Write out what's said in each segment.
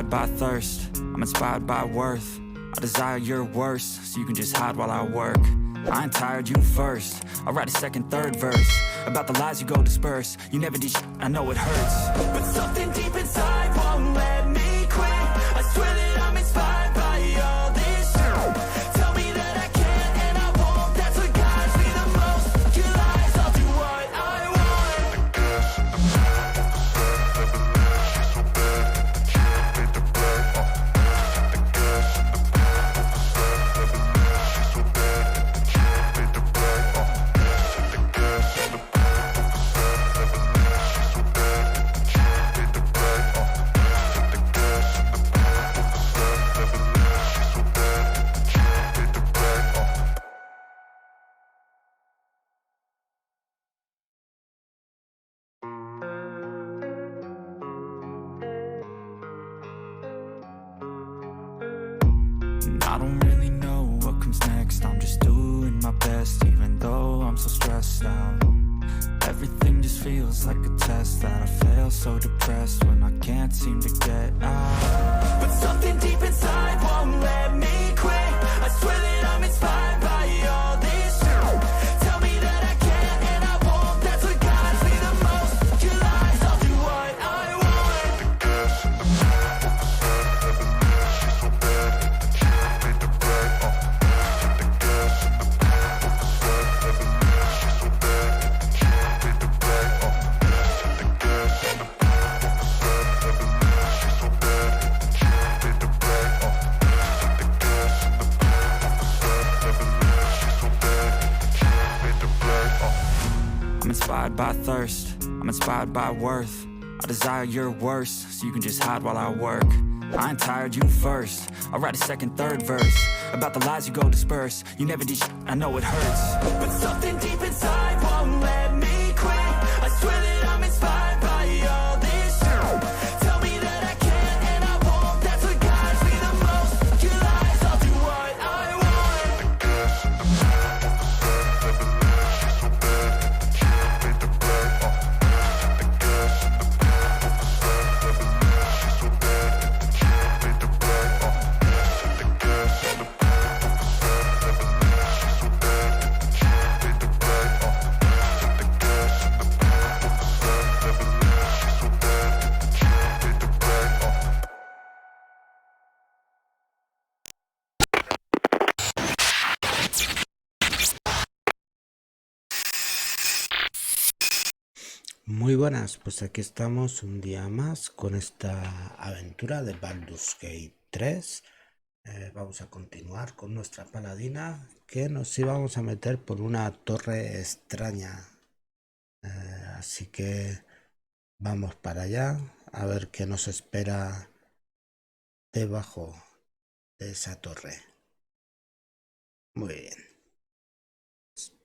inspired by thirst, I'm inspired by worth. I desire your worst, so you can just hide while I work. I ain't tired, you first. I'll write a second, third verse about the lies you go disperse. You never did shit, I know it hurts, but something deep inside won't let me quit. I swear that I'm inspired by all this shit. Tell me that I can't and I won't. That's what guides me the most. Your lies, I'll do what I want. I don't really know what comes next. I'm just doing my best, even though I'm so stressed out. Everything just feels like a test that I fail, so depressed when I can't seem to get out. But something deep inside won't let me quit. I swear that I'm inspired by all this shit. Tell me that I can't and I won't. That's what guides me the most. Your lies, I'll do what I want. I'm inspired by thirst, I'm inspired by worth. I desire your worst, so you can just hide while I work. I ain't tired, you first. I'll write a second, third verse about the lies you go disperse. You never did shit, I know it hurts, but something deep inside won't let me quit. I swear that I'm inspired by all this shit. Tell me that I can't and I won't. That's what guides me the most. Your lies, I'll do what I want. Muy buenas, pues aquí estamos un día más con esta aventura de Baldur's Gate 3. Vamos a continuar con nuestra paladina, que nos íbamos a meter por una torre extraña. Así que vamos para allá a ver qué nos espera debajo de esa torre. Muy bien,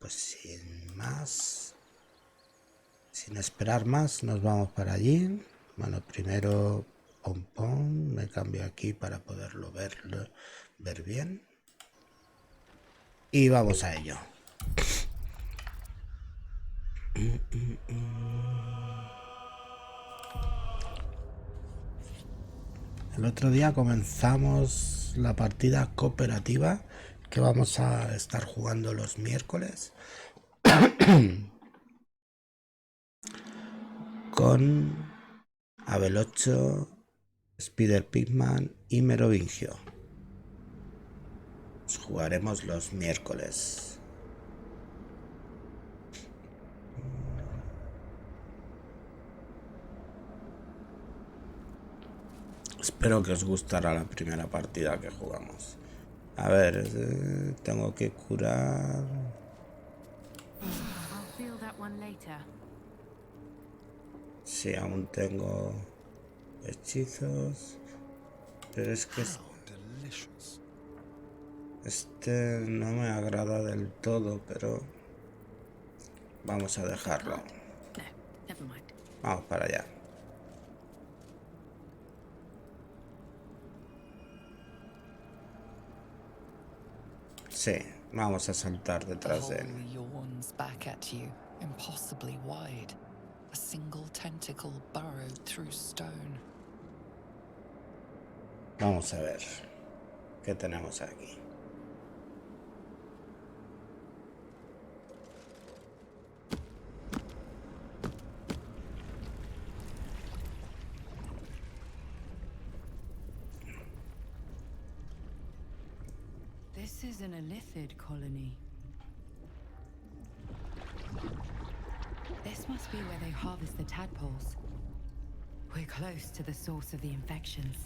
pues sin más, sin esperar más, nos vamos para allí. Bueno, primero pom, me cambio aquí para poderlo ver bien. Y vamos a ello. El otro día comenzamos la partida cooperativa que vamos a estar jugando los miércoles con Abelocho, Spider Pigman y Merovingio. Jugaremos los miércoles. Espero que os gustará la primera partida que jugamos. A ver, tengo que curar. Sí, aún tengo hechizos, pero es que este no me agrada del todo, pero vamos a dejarlo. Vamos para allá. Sí, vamos a saltar detrás de él. Impossibly wide, a single tentacle burrowed through stone. Vamos a ver qué tenemos aquí. This is an Illithid colony. This must be where they harvest the tadpoles. We're close to the source of the infections.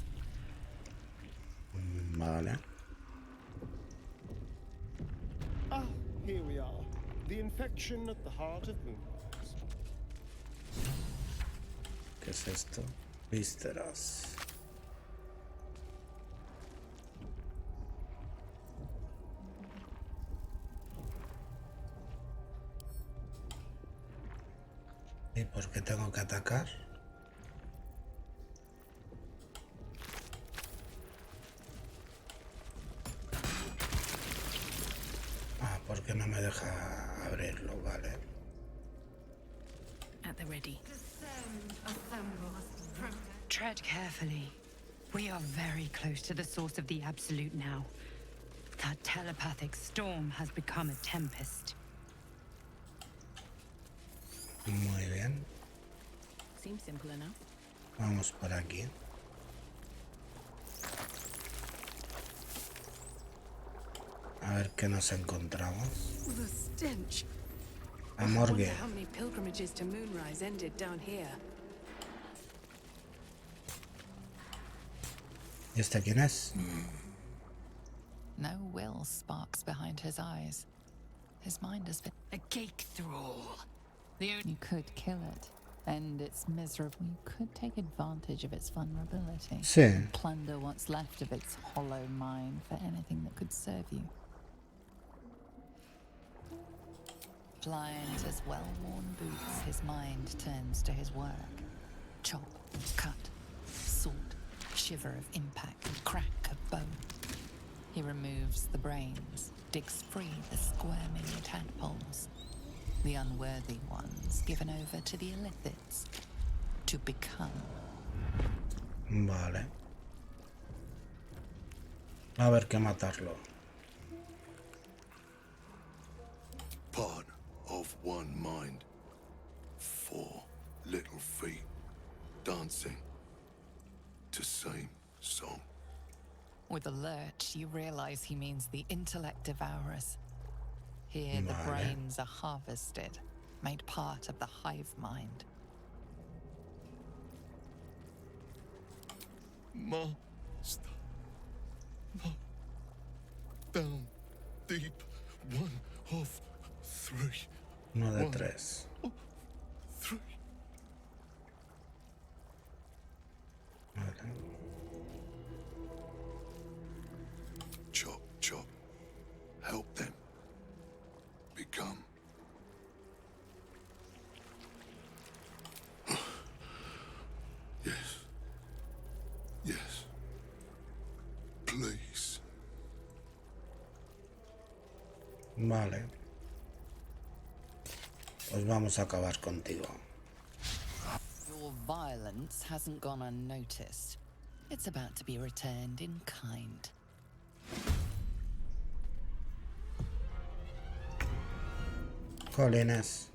Vale. Ah, here we are. The infection at the heart of Moonrise. ¿Qué es esto? Vísceras. ¿Y por qué tengo que atacar? Ah, porque no me deja abrirlo, vale. At the ready. Tread carefully. We are very close to the source of the Absolute now. That telepathic storm has become a tempest. Muy bien. Seems simple enough. Vamos por aquí. A ver qué nos encontramos. The stench. La I morgue. wonder how many pilgrimages to Moonrise ended down here. ¿Y este quién es? No will sparks behind his eyes. His mind has been... A cake thrall. You could kill it, end its miserable... You could take advantage of its vulnerability. Sí. And plunder what's left of its hollow mind for anything that could serve you. Blind as well-worn boots, his mind turns to his work. Chop, cut, sword, shiver of impact, crack of bone. He removes the brains, digs free the squirming tadpoles. The unworthy ones given over to the Illithids to become. Vale. A ver qué matarlo. Part of one mind. 4 little feet dancing to same song. With a lurch, you realize he means the intellect devourers. Here, the Vale. brains are harvested, made part of the hive mind. Master. Down deep. 1 of 3. Uno de One. 3. 3. Vale. Chop, chop. Help them. Become. Yes. Yes. Please. Vale. Pues vamos a acabar contigo. Your violence hasn't gone unnoticed. It's about to be returned in kind. Jolines.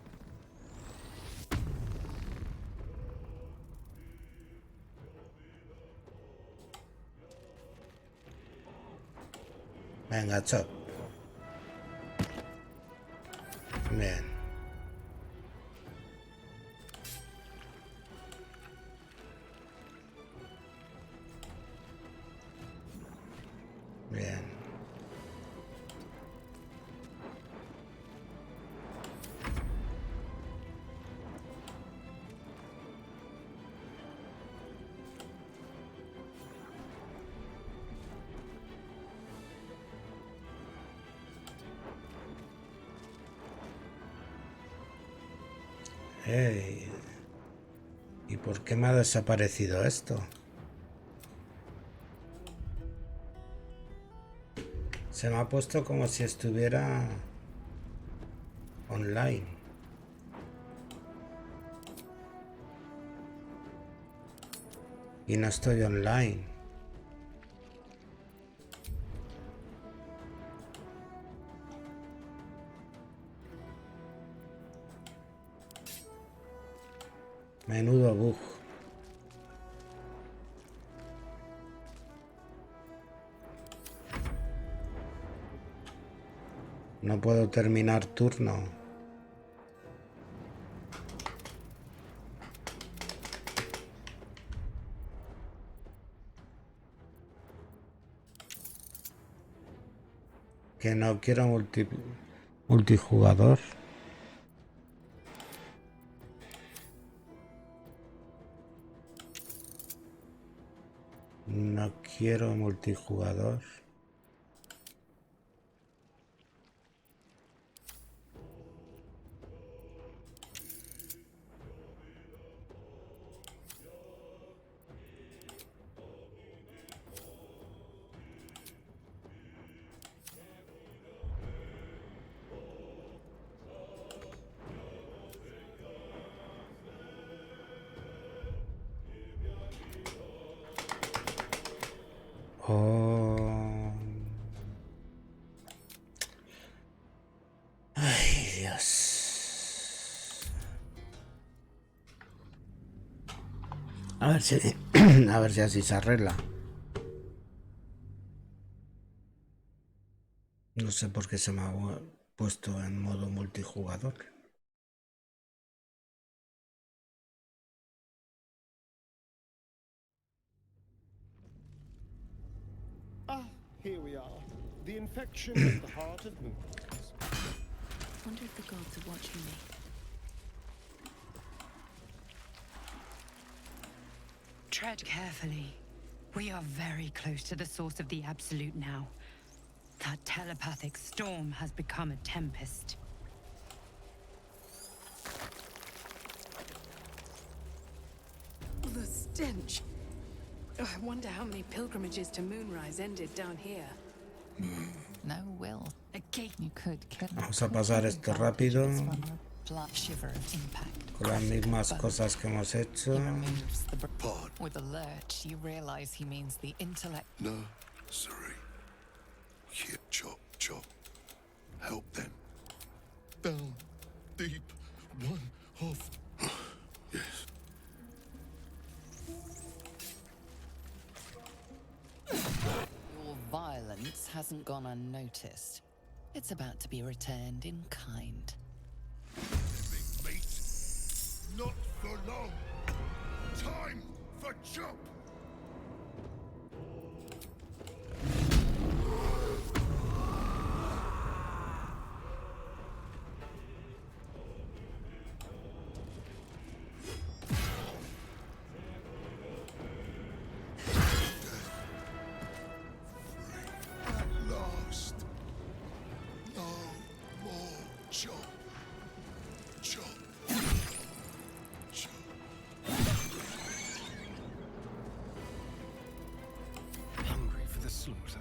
Venga, chop. Bien. Bien. Hey. ¿Y por qué me ha desaparecido esto? Se me ha puesto como si estuviera online. Y no estoy online. Menudo bug. No puedo terminar turno. Que no quiero multijugador. No quiero multijugador. Oh. Ay, Dios. A ver si, a ver si así se arregla. No sé por qué se me ha puesto en modo multijugador. Ah, here we are. The infection at the heart of Moonrise. Wonder if the gods are watching me. Tread carefully. We are very close to the source of the Absolute now. That telepathic storm has become a tempest. The stench. Oh, I wonder how many pilgrimages to Moonrise ended down here. No will. A gate. You could kill him. Vamos a pasar esto rápido. Blood shiver of impact. Con las mismas cosas que hemos hecho. He removes the Pardon. with a lurch, you realize he means the intellect. No, sorry. Here, chop, chop. Help them. Down, deep, one of. Yes. Your violence hasn't gone unnoticed. It's about to be returned in kind. Big mate. Not for long. Time for chop. Last. No more chop. Chop. Chop. Hungry for the slaughter.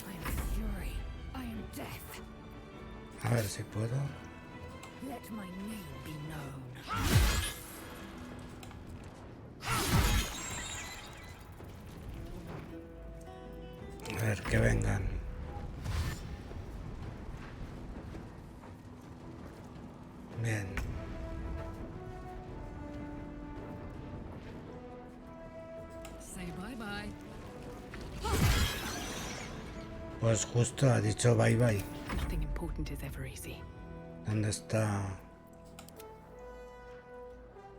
I am fury. I am death. A ver si puedo. Let my name be known. A ver que vengan. Bien. Say bye-bye. Pues justo ha dicho bye bye. Nothing important is ever easy. ¿Dónde está?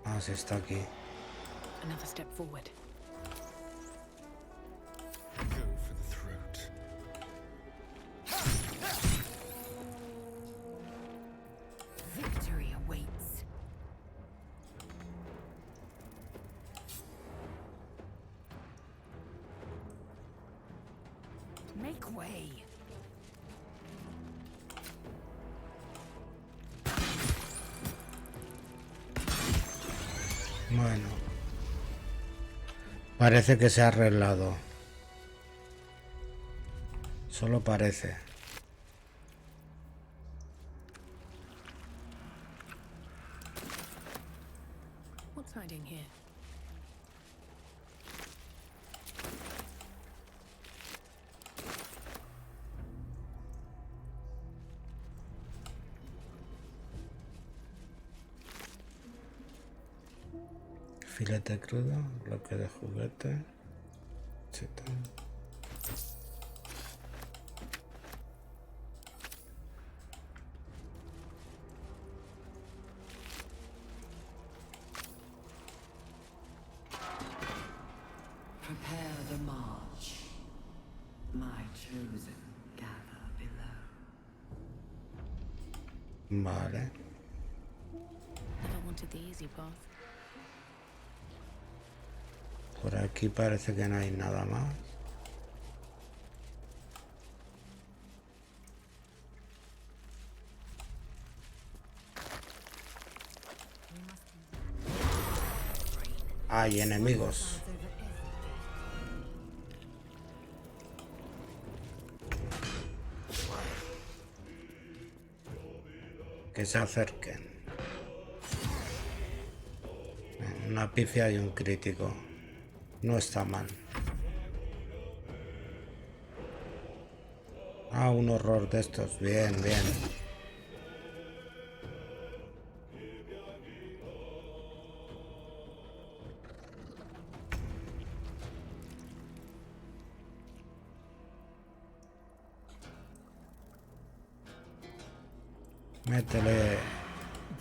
Ah, sí está aquí. Another step forward. Go for the throat. Victory awaits. Make way. Bueno. Parece que se ha arreglado. Solo parece. What's hiding here? Filete crudo, bloque de juguete, etc. Prepare the march. My chosen gather below. Vale. Never wanted the easy path. Por aquí parece que no hay nada más. Hay enemigos. Que se acerquen. Una pifia y un crítico. No está mal. Ah, un horror de estos. Bien, bien.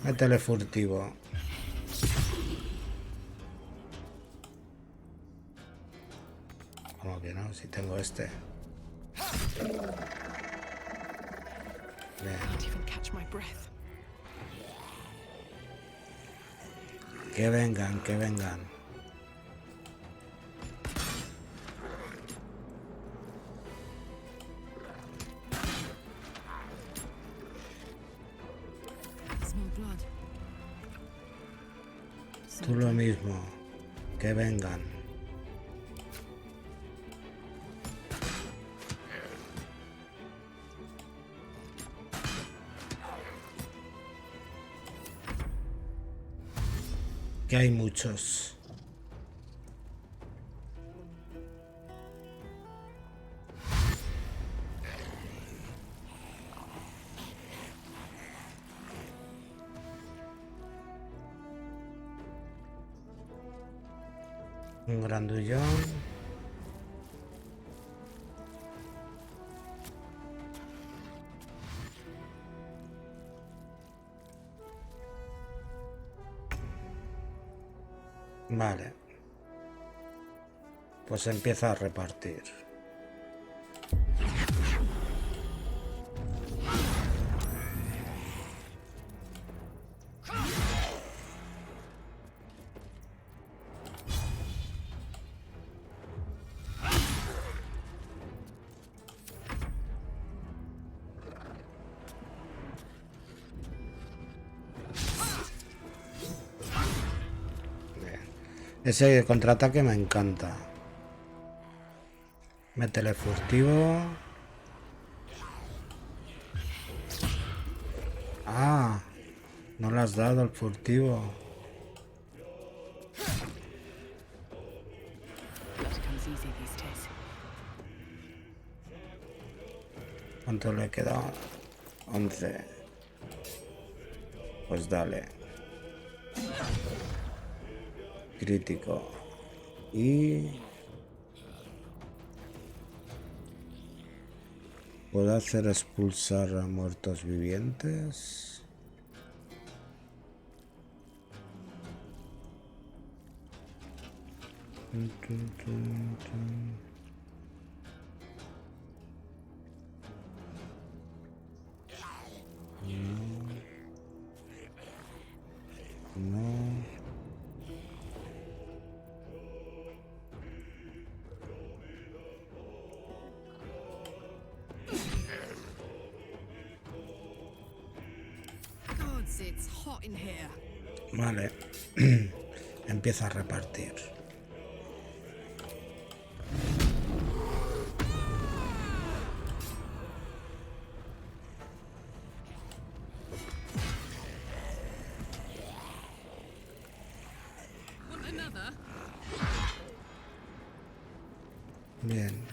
Métele furtivo. Como que no, si tengo este. Bien. Can't even catch my breath. Que vengan, que vengan. Smell blood. Tú lo mismo. Que vengan. Que hay muchos. Un grandullón. Vale. Pues empieza a repartir. Ese contraataque me encanta. Métele furtivo. Ah, no le has dado el furtivo. Blood comes easy these days. ¿Cuánto le queda? 11. Pues dale. Crítico. Y... ¿puedo hacer expulsar a muertos vivientes? No. Gods, it's hot in here. Vale. Empieza a repartir. Want another? Bien.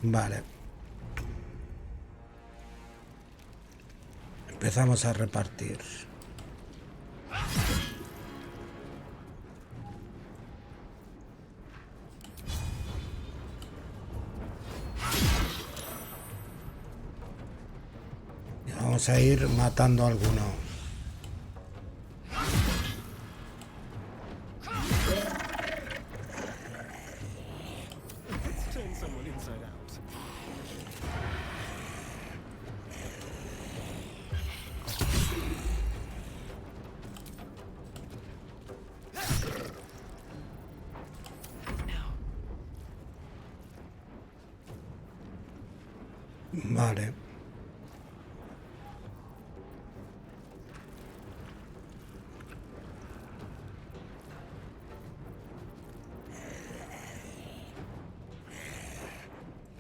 Vale. Empezamos a repartir. Y vamos a ir matando a alguno. Turn someone inside out. Now. Vale.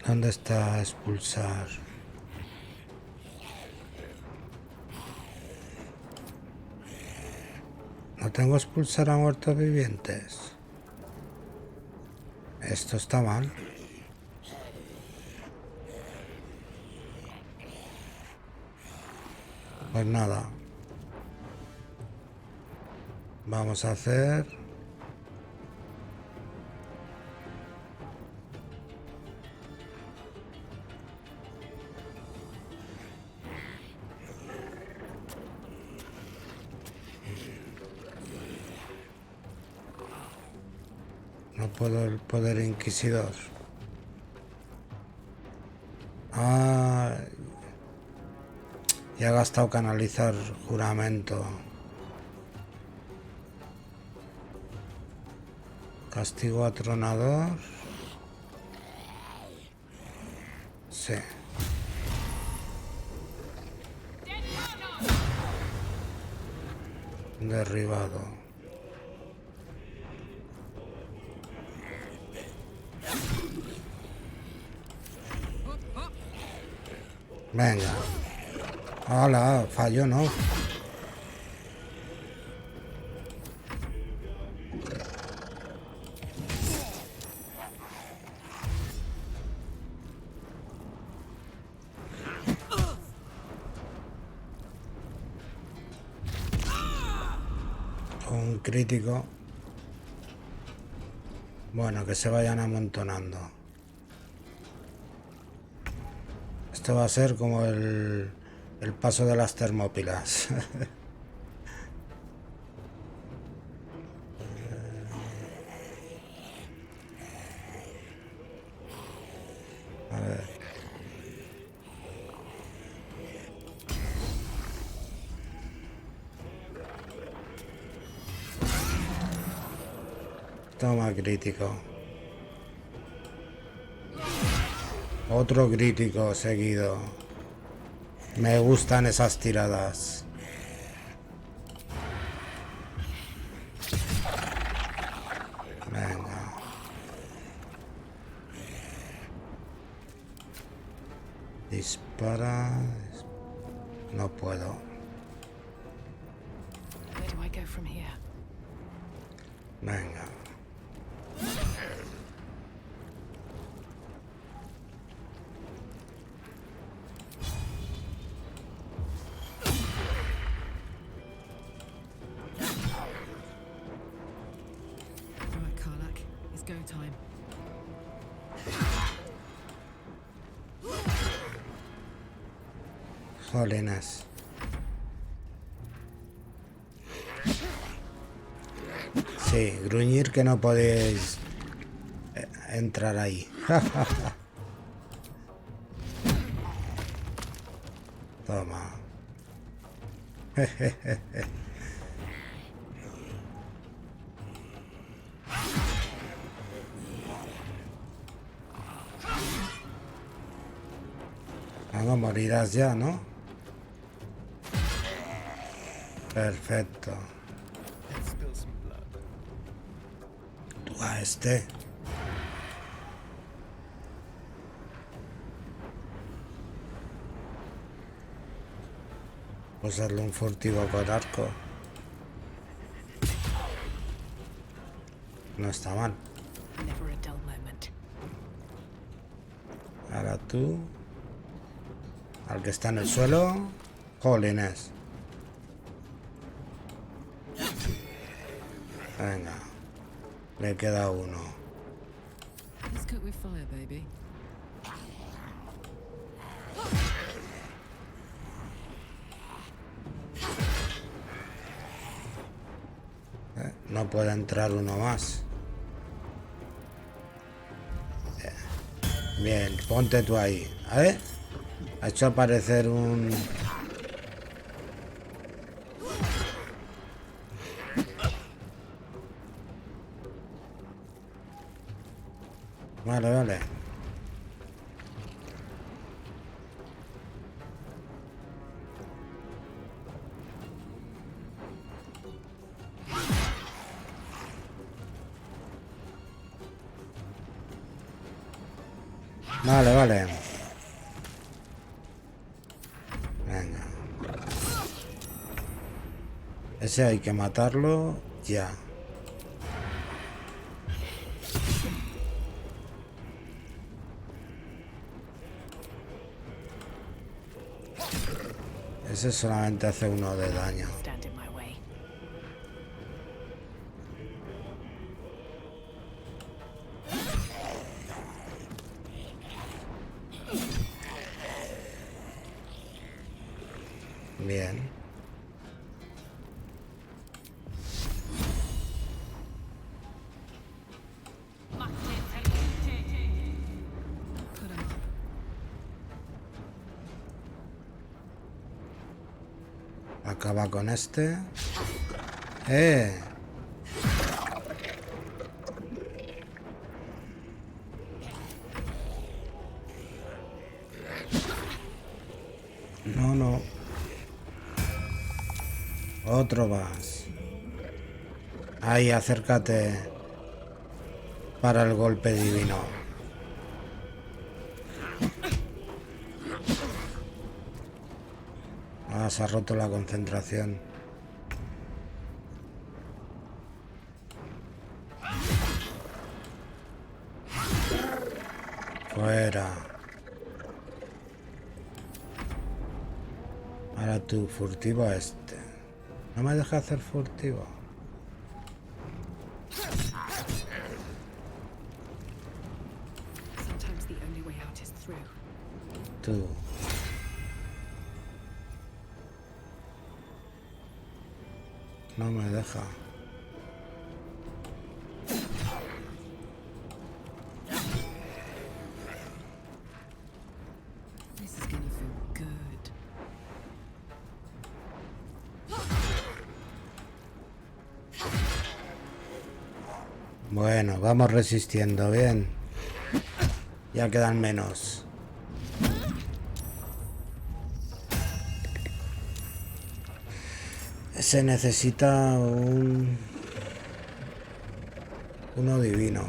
¿Dónde está expulsar? No tengo expulsar a muertos vivientes. Esto está mal. Pues nada. Vamos a hacer... No puedo el poder inquisidor. Ah, ya he gastado canalizar juramento. Castigo atronador. Sí. Derribado. Venga. Hola, fallo, ¿no? Un crítico. Bueno, que se vayan amontonando. Esto va a ser como el paso de las Termópilas. A ver. Toma crítico. Otro crítico seguido. Me gustan esas tiradas. Venga. Dispara. No puedo. Where do I go from here? Venga. Right, Karlak, it's go time. Jolines. Sí, gruñir que no podéis entrar ahí. Toma. Vamos, morirás ya, ¿no? Perfecto. Let's spill some blood. Tú a este. Pues darle un furtivo con arco. No está mal. Never a dull moment. Ahora tú. Al que está en el suelo. Jolines. Venga. Le queda uno. Let's cook with fire, baby. No puede entrar uno más. Bien, ponte tú ahí. A ver. Ha hecho aparecer un... Vale, vale. Vale, vale. Venga. Ese hay que matarlo ya. Ese solamente hace uno de daño. Stand in my way. Bien. Put 'em up. Acaba con este. No, no. Otro más. Ahí, acércate. Para el golpe divino. Ah, se ha roto la concentración. Fuera. Ahora tú, furtivo a este. No me deja hacer furtivo. Sometimes the only way out is through. Tú. No me deja. This is gonna feel good. Bueno, vamos resistiendo, bien. Ya quedan menos. Se necesita uno divino.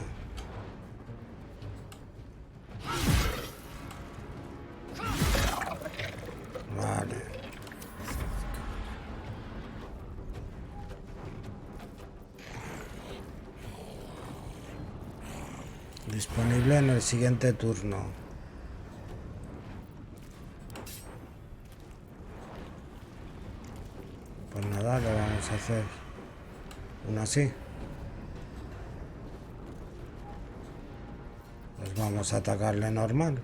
Vale. Disponible en el siguiente turno. Pues nada, lo vamos a hacer. Uno así. Pues vamos a atacarle normal.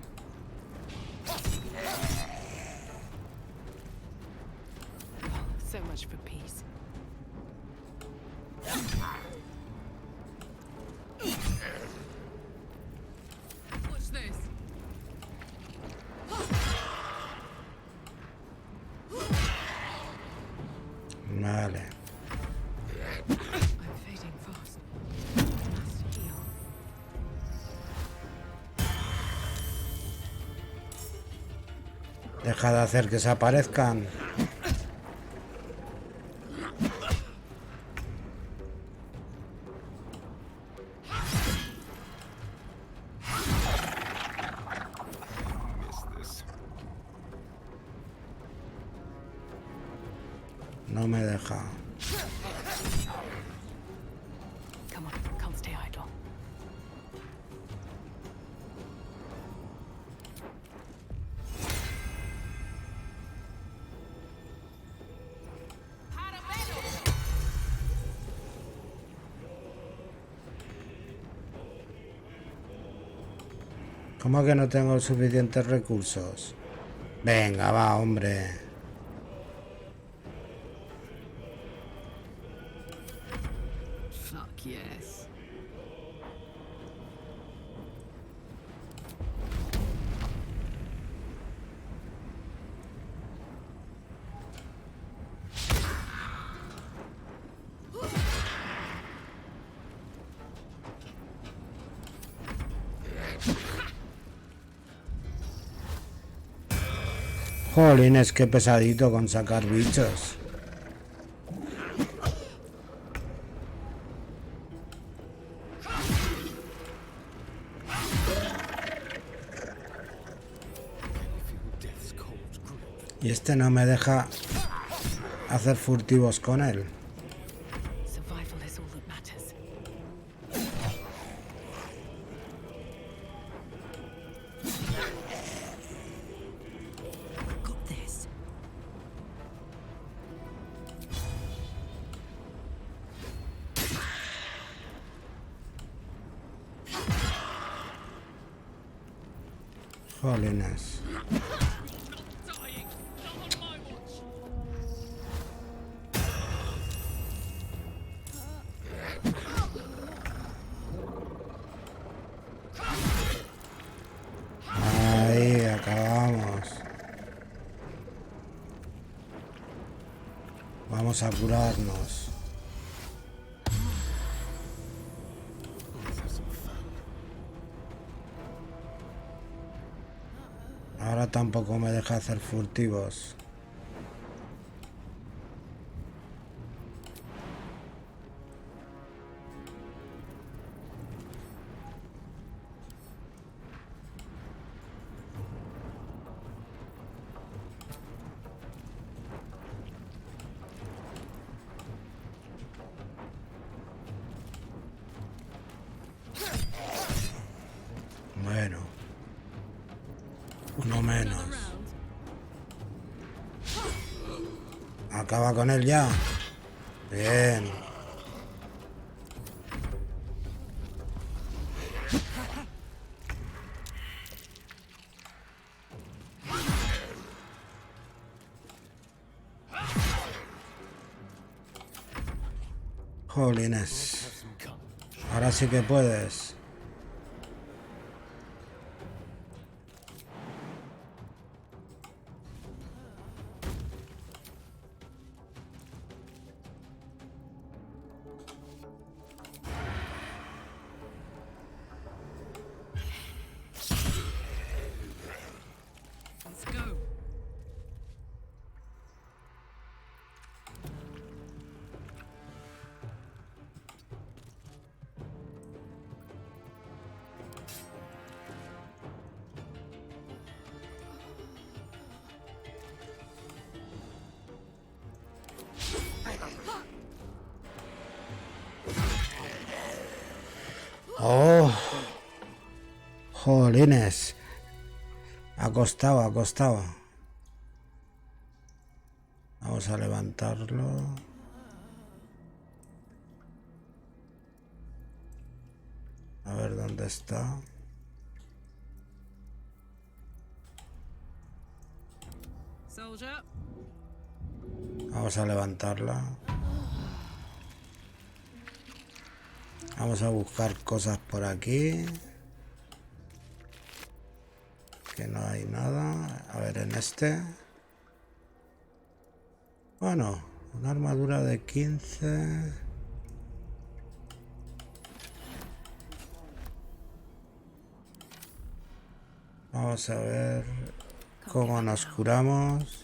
So much for peace. Watch this. Vale. I'm fading fast. Must heal. Deja de hacer que se aparezcan. No me deja. Come on, can't stay idle. ¿Cómo que no tengo suficientes recursos? Venga, va, hombre. Fuck yes. Jolines, qué pesadito con sacar bichos. Y este no me deja hacer furtivos con él. Survival is all that matters. I got this. Jolines. Ahí acabamos. Vamos a curarnos. Ahora tampoco me deja hacer furtivos. Bueno. Uno menos. Acaba con él ya. Bien. Jolines. Ahora sí que puedes. Let's go. Oh. Jolines. Acostado, acostado. Vamos a levantarlo. A ver dónde está. Soldier. Vamos a levantarla. Vamos a buscar cosas por aquí. Que no hay nada. A ver, en este. Bueno, una armadura de 15. Vamos a ver cómo nos curamos.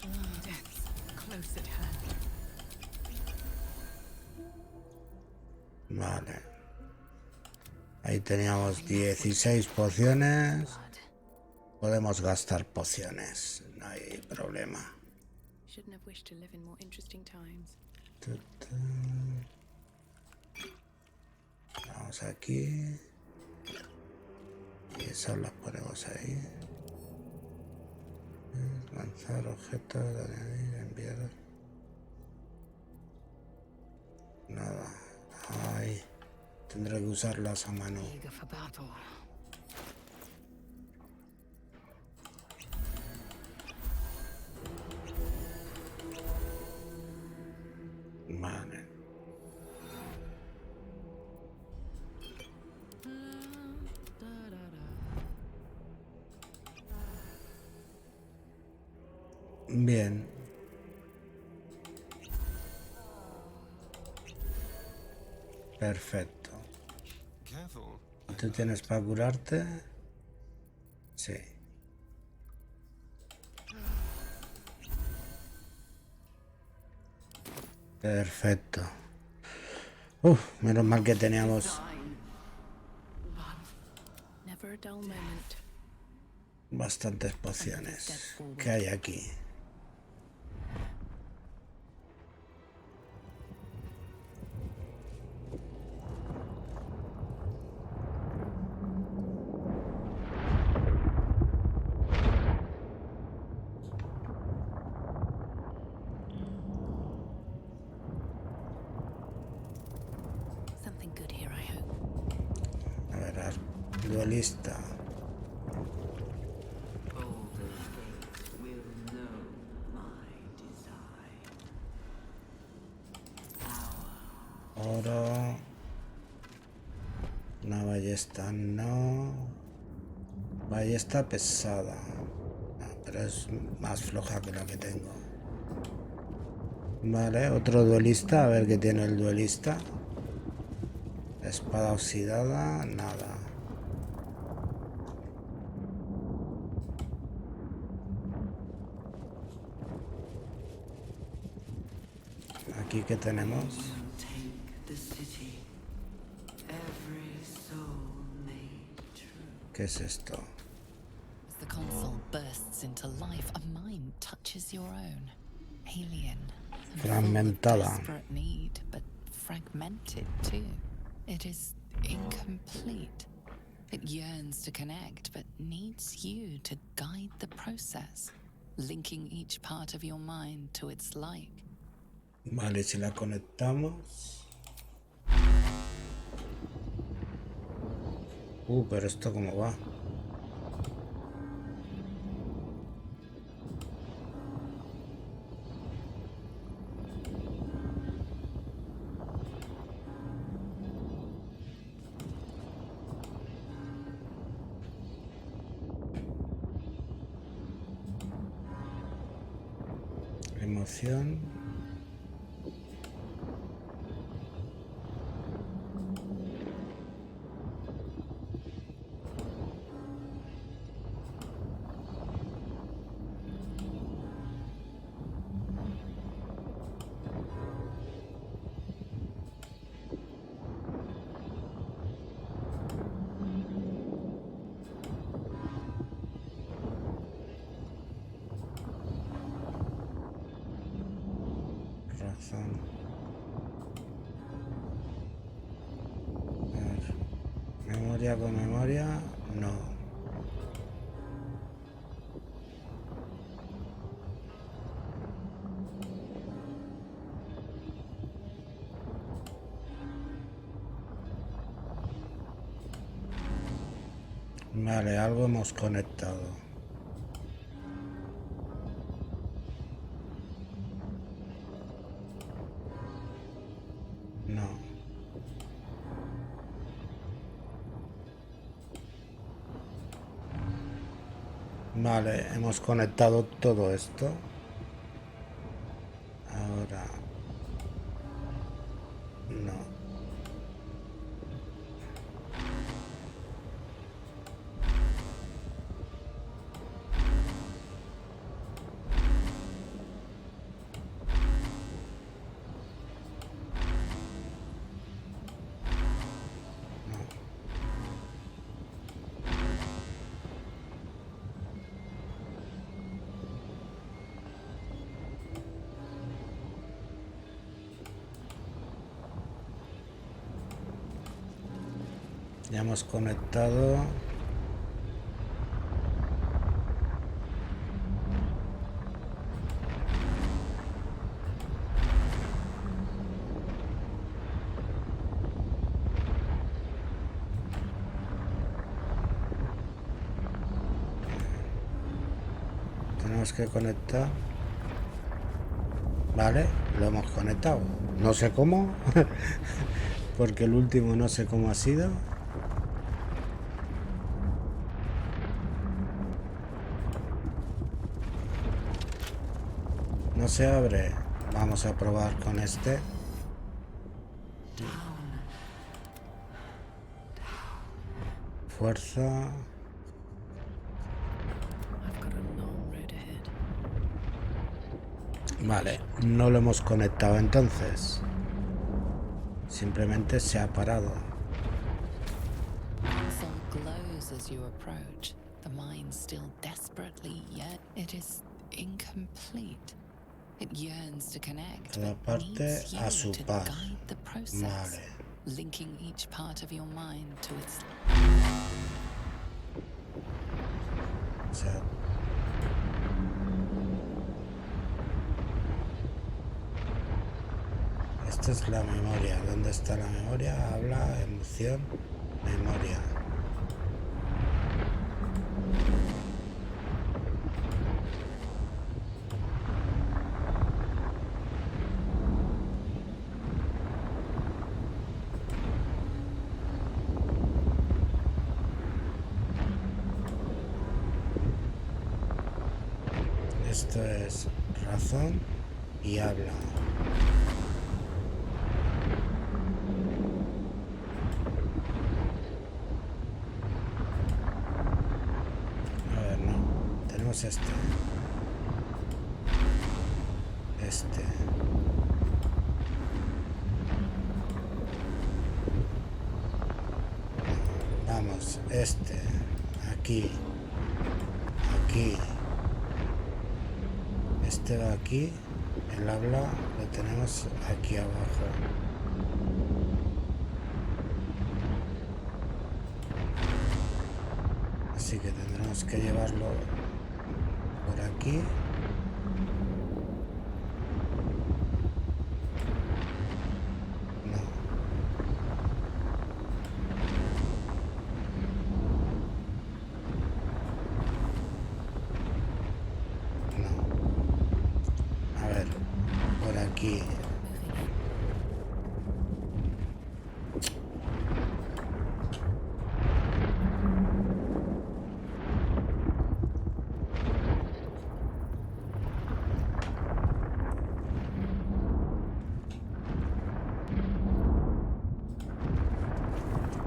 Close at hand. Vale. Ahí teníamos 16 pociones. Podemos gastar pociones. No hay problema. Shouldn't have wished to live in more interesting times. Vamos aquí. Y esas las ponemos ahí. Lanzar objetos, añadir, enviar. Nada. Ay. Tendré que usarlas a mano. Eager for battle. Bien. Perfecto. Careful. ¿Tú tienes para curarte? Sí. Perfecto. Menos mal que teníamos Never a dull moment. bastantes pociones. ¿Qué hay aquí? Something good here, I hope. A ver, duelista. Oro. Una ballesta, no. Ballesta pesada. Pero es más floja que la que tengo. Vale, otro duelista. A ver qué tiene el duelista. Espada oxidada, nada. Aquí que tenemos. ¿Qué es esto? As the console bursts into life, a mind touches your own. Alien. And full of Fragmentada. desperate need, but fragmented too. It is incomplete. It yearns to connect, but needs you to guide the process, linking each part of your mind to its like. Vale, si la conectamos. Pero esto cómo va. Emoción. Razón. A ver. Memoria con memoria, no. Vale, algo hemos conectado. No. Vale, hemos conectado todo esto. Ahora. No. Ya hemos conectado. Tenemos que conectar. Vale, lo hemos conectado. No sé cómo, porque el último no sé cómo ha sido. No se abre. Vamos a probar con este. Fuerza. I've got a long road ahead. Vale, no lo hemos conectado entonces. Simplemente se ha parado. Console glows as you approach. The mind still desperately yet it is incomplete. It yearns to connect, Cada but parte needs you a su to par. guide the process, Vale. linking each part of your mind to its. O sea, esta es la memoria. ¿Dónde está la memoria? Habla, emoción, memoria. Esto es razón y habla. A ver, no. Tenemos este. Este. Vamos, este. Aquí. Aquí. Este va aquí, el habla lo tenemos aquí abajo. Así que tendremos que llevarlo por aquí. No. A ver, por aquí.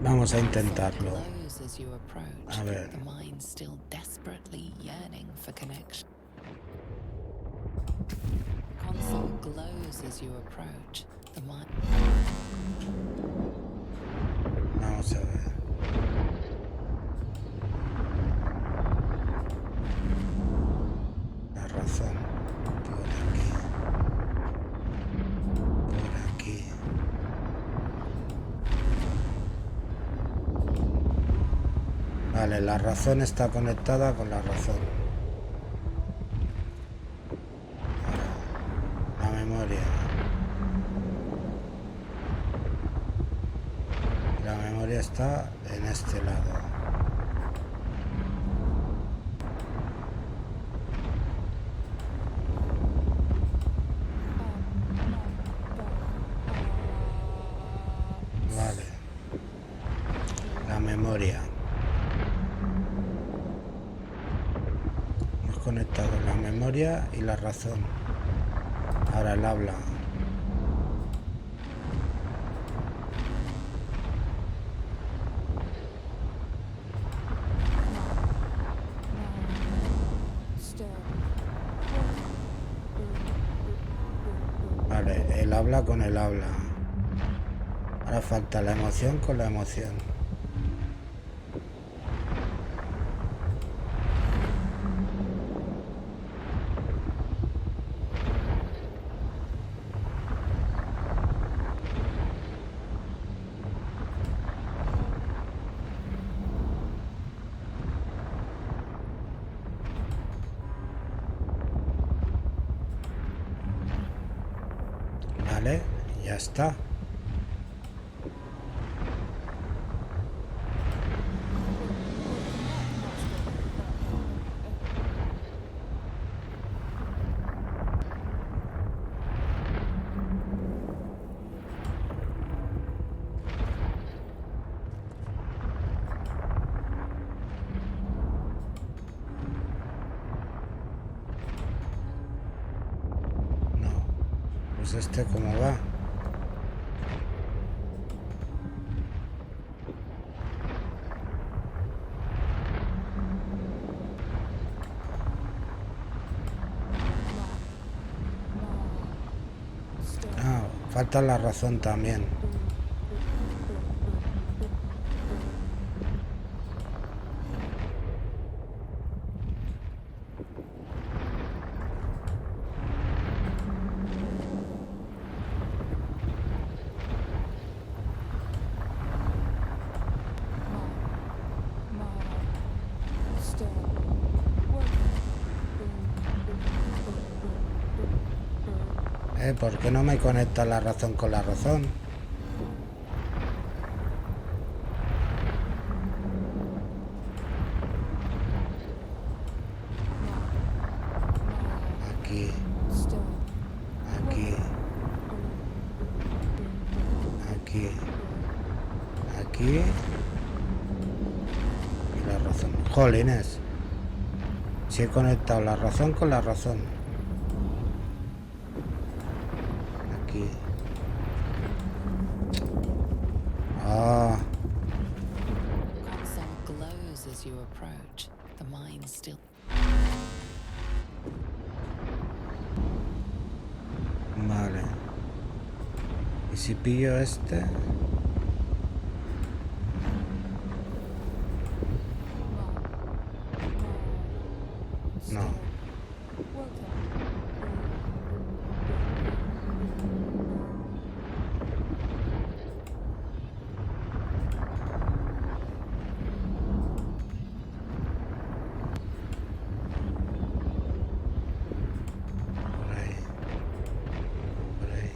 Vamos a intentarlo. Glows as you approach. A ver. The mind still desperately yearning for connection. Console glows as you approach. The mind. Vamos a ver. La razón. Por aquí. Por aquí. Vale, la razón está conectada con la razón. Ahora, la memoria. La memoria está en este lado. Vale. La memoria. Hemos conectado la memoria y la razón. Ahora el habla. Vale, el habla con el habla. Ahora falta la emoción con la emoción. Vale, ya está. Pues este cómo va. Ah, falta la razón también. ¿Por qué no me conecta la razón con la razón? Aquí. Aquí. Aquí. Aquí. Y la razón. Jolines. Si he conectado la razón con la razón. Aquí. Ah. Console glows as you approach. The mind still. Vale. ¿Y si pillo este? No. Por ahí. Por ahí.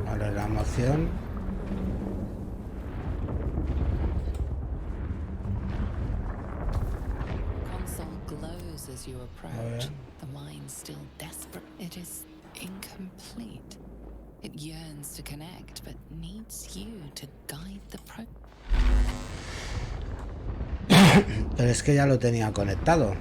Vale, la emoción. Console glows as you approach. yeah. The mind still desperate. It is incomplete. It yearns to connect, but needs you to guide the process. Pero es que ya lo tenía conectado.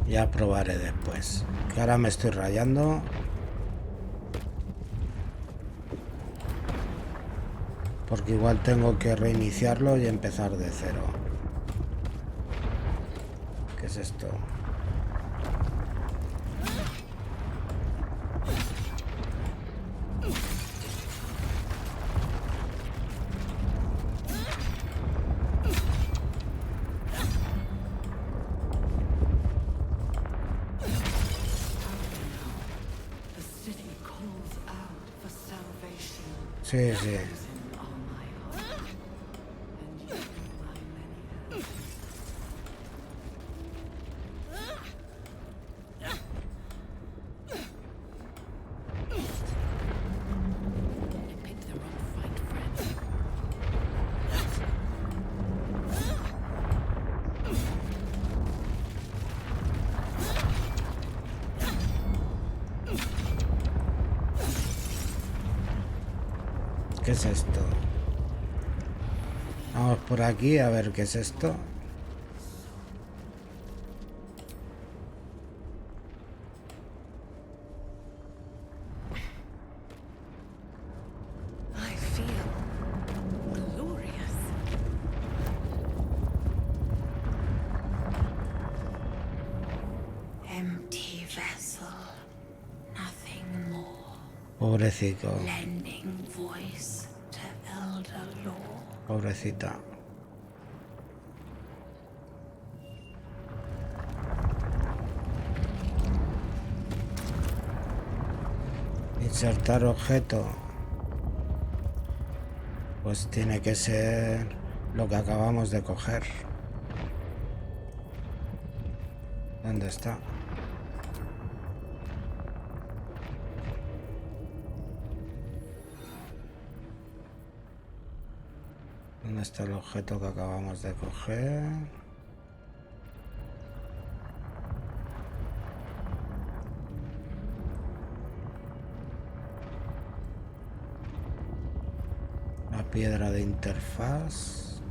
Ya probaré después. Que ahora me estoy rayando. Porque igual tengo que reiniciarlo y empezar de cero. ¿Qué es esto? Sí, sí. ¿Qué es esto? Vamos por aquí a ver qué es esto. I feel glorious. Empty vessel, nothing more. Pobrecito. Lending voice to Pobrecita. Insertar objeto. Pues tiene que ser lo que acabamos de coger. ¿Dónde está? ¿Dónde está el objeto que acabamos de coger? La piedra de interfaz.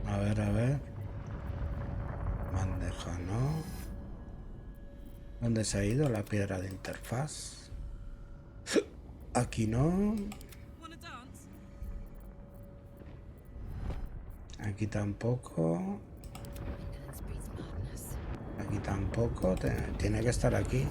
A ver. Bandeja, ¿no? ¿Dónde se ha ido la piedra de interfaz? Aquí no. Aquí tampoco. Aquí tampoco. Tiene que estar aquí.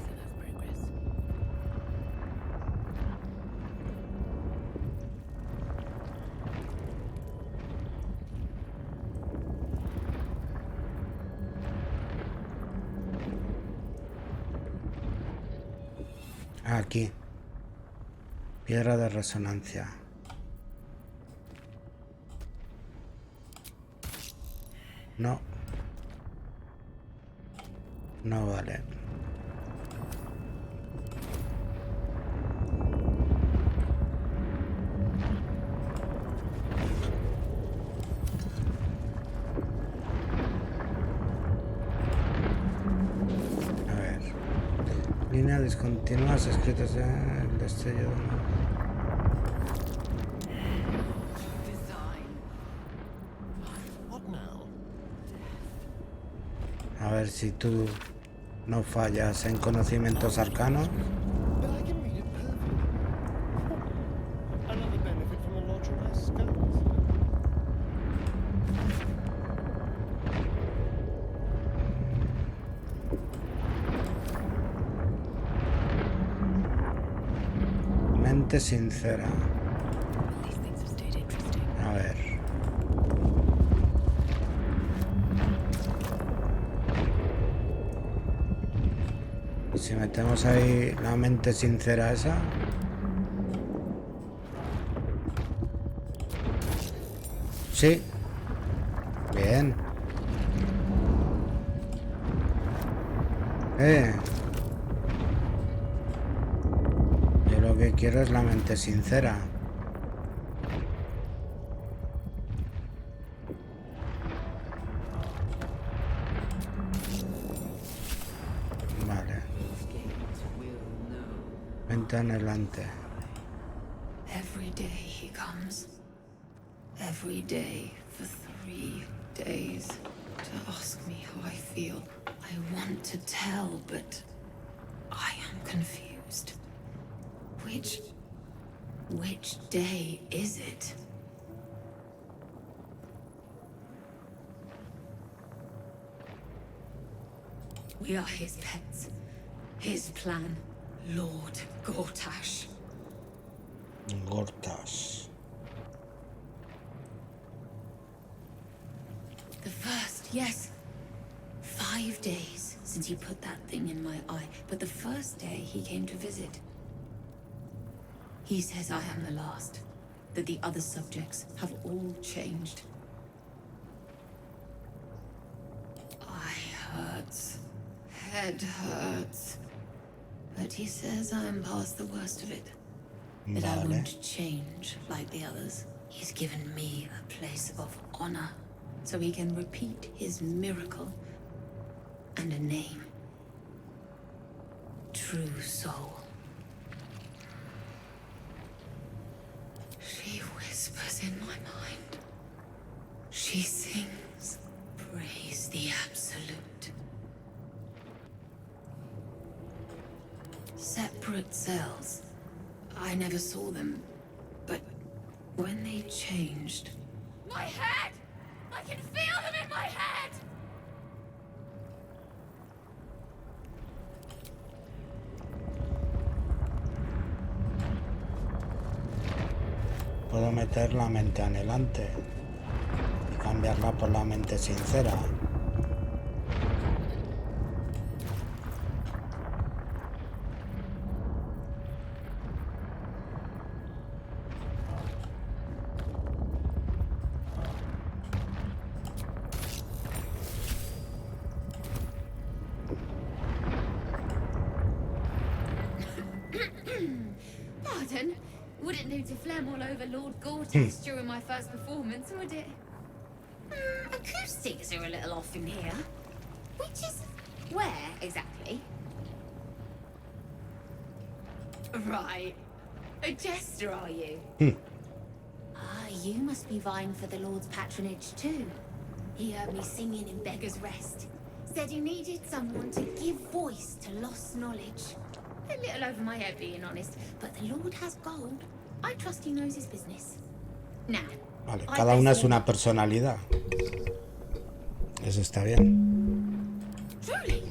Aquí. Piedra de resonancia. No. No vale. A ver. Línea discontinuas escritas en el destello. What now? A ver si tú no fallas en conocimientos arcanos. But I can read it perfectly. Another benefit from the lodge of my skulls. Mente sincera. A ver. Si metemos ahí la mente sincera esa. Sí. Bien. Yo lo que quiero es la mente sincera. Vale. Mente anhelante. Every day he comes. Every day for 3 days to ask me how I feel. I want to tell, but I am confused. Which day is it? We are his pets. His plan. Lord Gortash. Gortas. The first, yes. 5 days since he put that thing in my eye, but the first day he came to visit. He says I am the last, that the other subjects have all changed. Eye hurts, head hurts, but he says I am past the worst of it. That I Vale. won't change like the others. He's given me a place of honor, so he can repeat his miracle and a name. True soul. She whispers in my mind. She sings, praise the absolute. Separate cells. I never saw them, but when they changed... My head! I can feel them in my head! Puedo meter la mente anhelante y cambiarla por la mente sincera. Pardon? Wouldn't do to phlegm all over Lord Gorgeous during my first performance, would it? Acoustics are a little off in here. Which is where exactly? Right. A jester, are you? You must be vying for the Lord's patronage too. He heard me singing in Beggar's Rest. Said he needed someone to give voice to lost knowledge. A little over my head, being honest, but the Lord has gold. I trust he knows his business. Now, Vale, cada una es una personalidad. Eso está bien. Truly?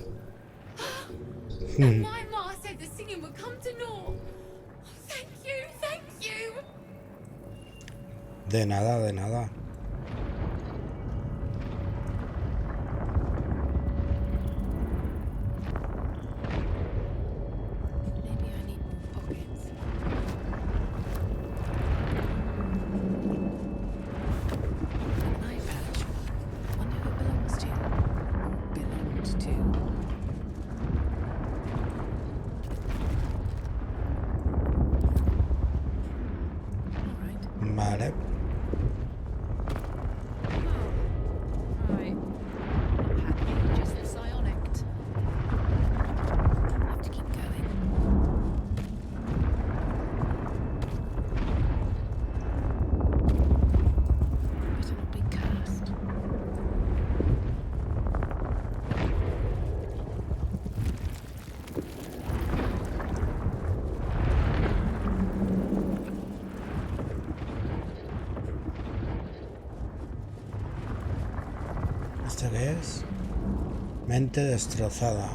My ma said the singing would come to naught. Thank you, thank you. De nada, de nada. Maybe I need more pockets. An eye patch. Wonder who it belongs to. Or belonged to. All right. Vale. Right. Not happy, just the psionic. Have to keep going. Better not be cursed. ¿Esto qué es? Mente destrozada.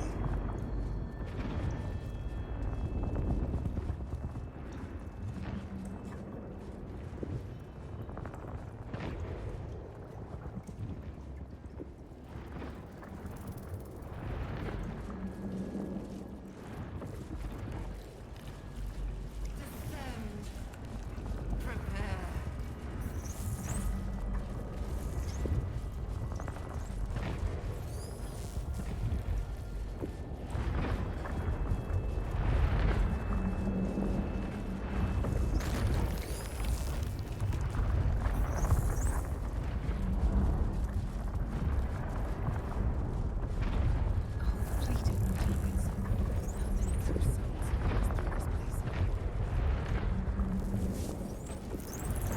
A whole fleet of Ultimos. How many true souls have passed through this place?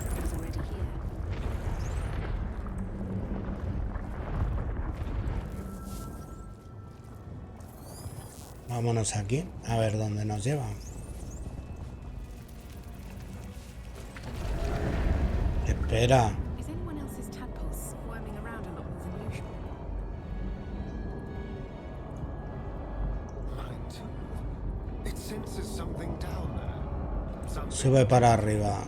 It was already here. Vámonos aquí, a ver dónde nos lleva. Espera. Is anyone else's tadpole squirming around a lot more than usual? Mine too. It senses something down there. Something Sube para arriba.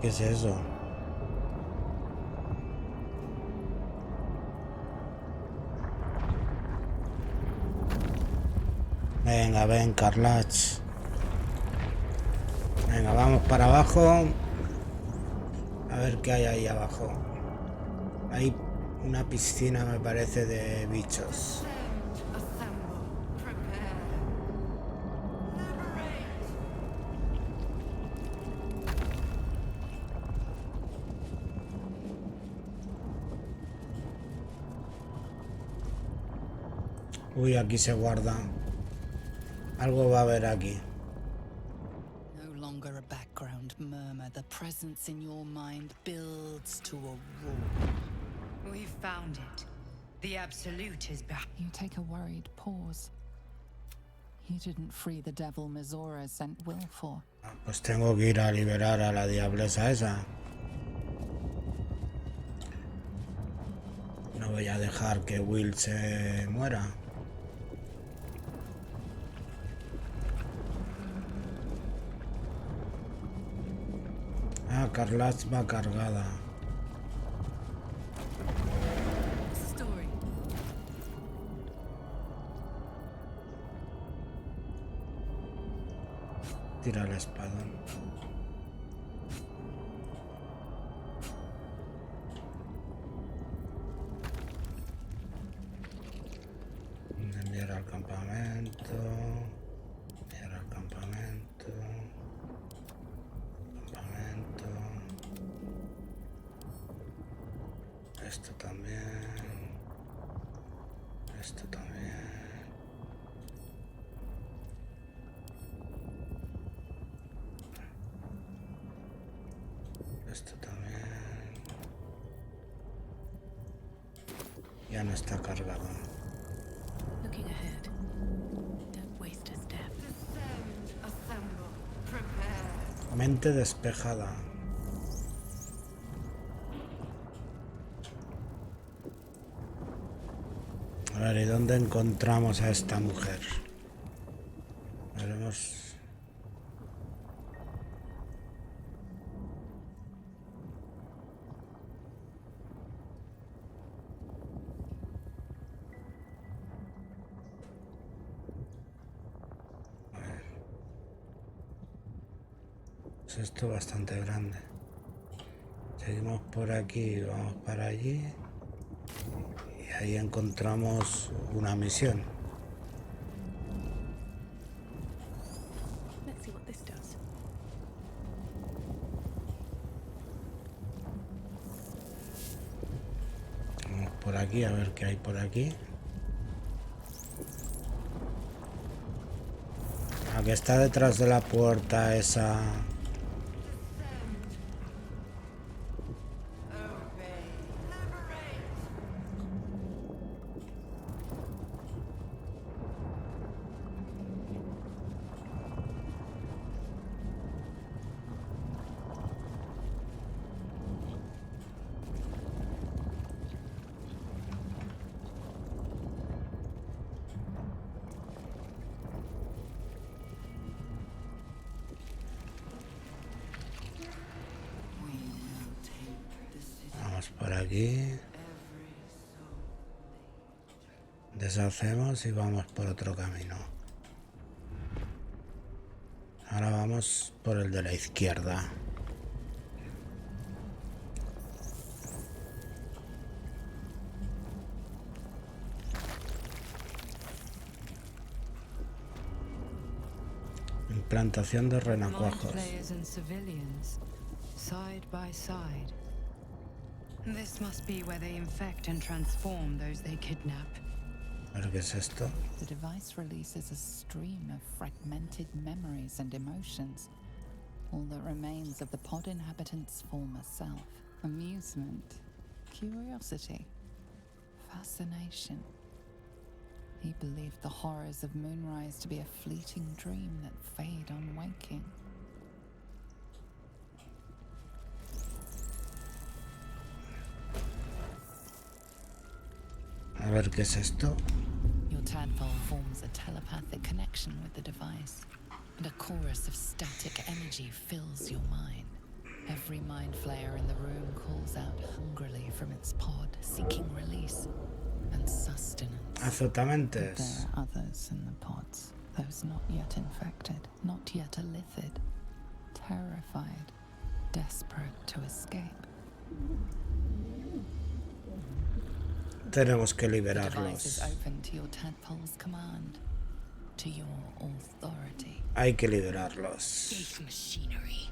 ¿Qué es eso? Venga, ven, Carlach. Venga, vamos para abajo. A ver qué hay ahí abajo. Hay una piscina, me parece, de bichos. Uy, aquí se guarda. Algo va a haber aquí. No longer a background murmur. The presence in your mind builds to a roar. We've found it. The Absolute is back. You take a worried pause. You didn't free the devil Mizora sent Will for. Pues tengo que ir a liberar a la diablesa esa. No No voy a dejar que Will se muera. Ah, Carlas va cargada. Story. Tira el espadón. Enviar al campamento. Enviar al campamento. Campamento. Esto también. Esto también. Esto también. Ya no está cargado. Looking ahead. Don't waste a step. Descend, assemble, prepare. Mente despejada. A ver, ¿y dónde encontramos a esta mujer? Veremos. A ver. Es esto bastante grande. Seguimos por aquí, vamos para allí. Y ahí encontramos una misión. Let's see what this does. Vamos por aquí a ver qué hay por aquí. La que está detrás de la puerta esa. Vamos por aquí. Deshacemos y vamos por otro camino. Ahora vamos por el de la izquierda. Implantación de renacuajos. Players and civilians, side by side. This must be where they infect and transform those they kidnap. ¿Pero qué es esto? The device releases a stream of fragmented memories and emotions. All that remains of the pod inhabitant's former self. Amusement, curiosity, fascination. He believed the horrors of Moonrise to be a fleeting dream that fade on waking. A ver qué es esto. Your tadpole forms a telepathic connection with the device, and a chorus of static energy fills your mind. Every mind flayer in the room calls out hungrily from its pod, seeking release and sustenance. Azotamentes. There are others in the pods, those not yet infected, not yet elithid, terrified, desperate to escape. Tenemos que The device liberarlos. is open to your tadpole's command, to your authority. Hay que liberarlos. Gate machinery.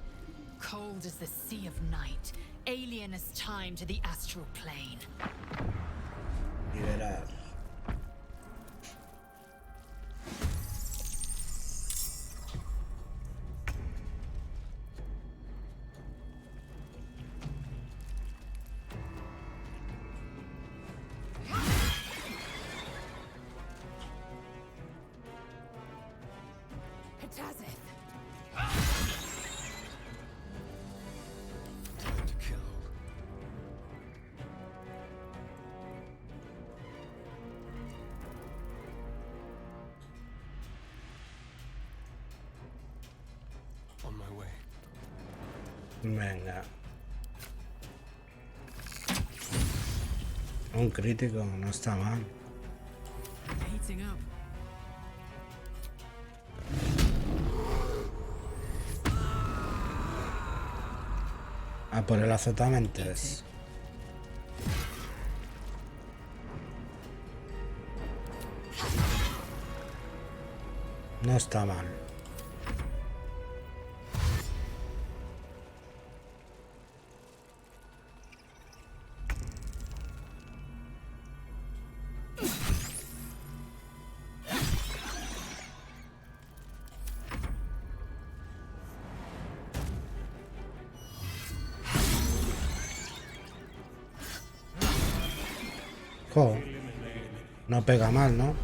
Cold as the sea of night. Alien as time to the astral plane. Liberar. Time to kill. my way. Venga. Un crítico, no está mal. Heating up. A por el azotamentes. No está mal. Jo, no pega mal, ¿no?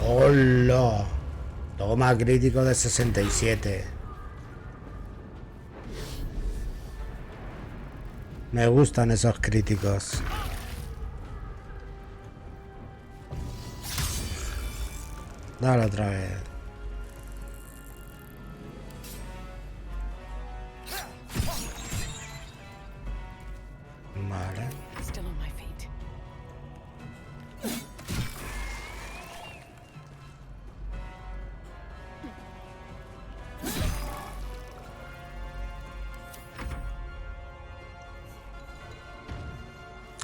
¡Hola! Toma crítico de 67. Me gustan esos críticos. Dale otra vez. Vale. Still on my feet.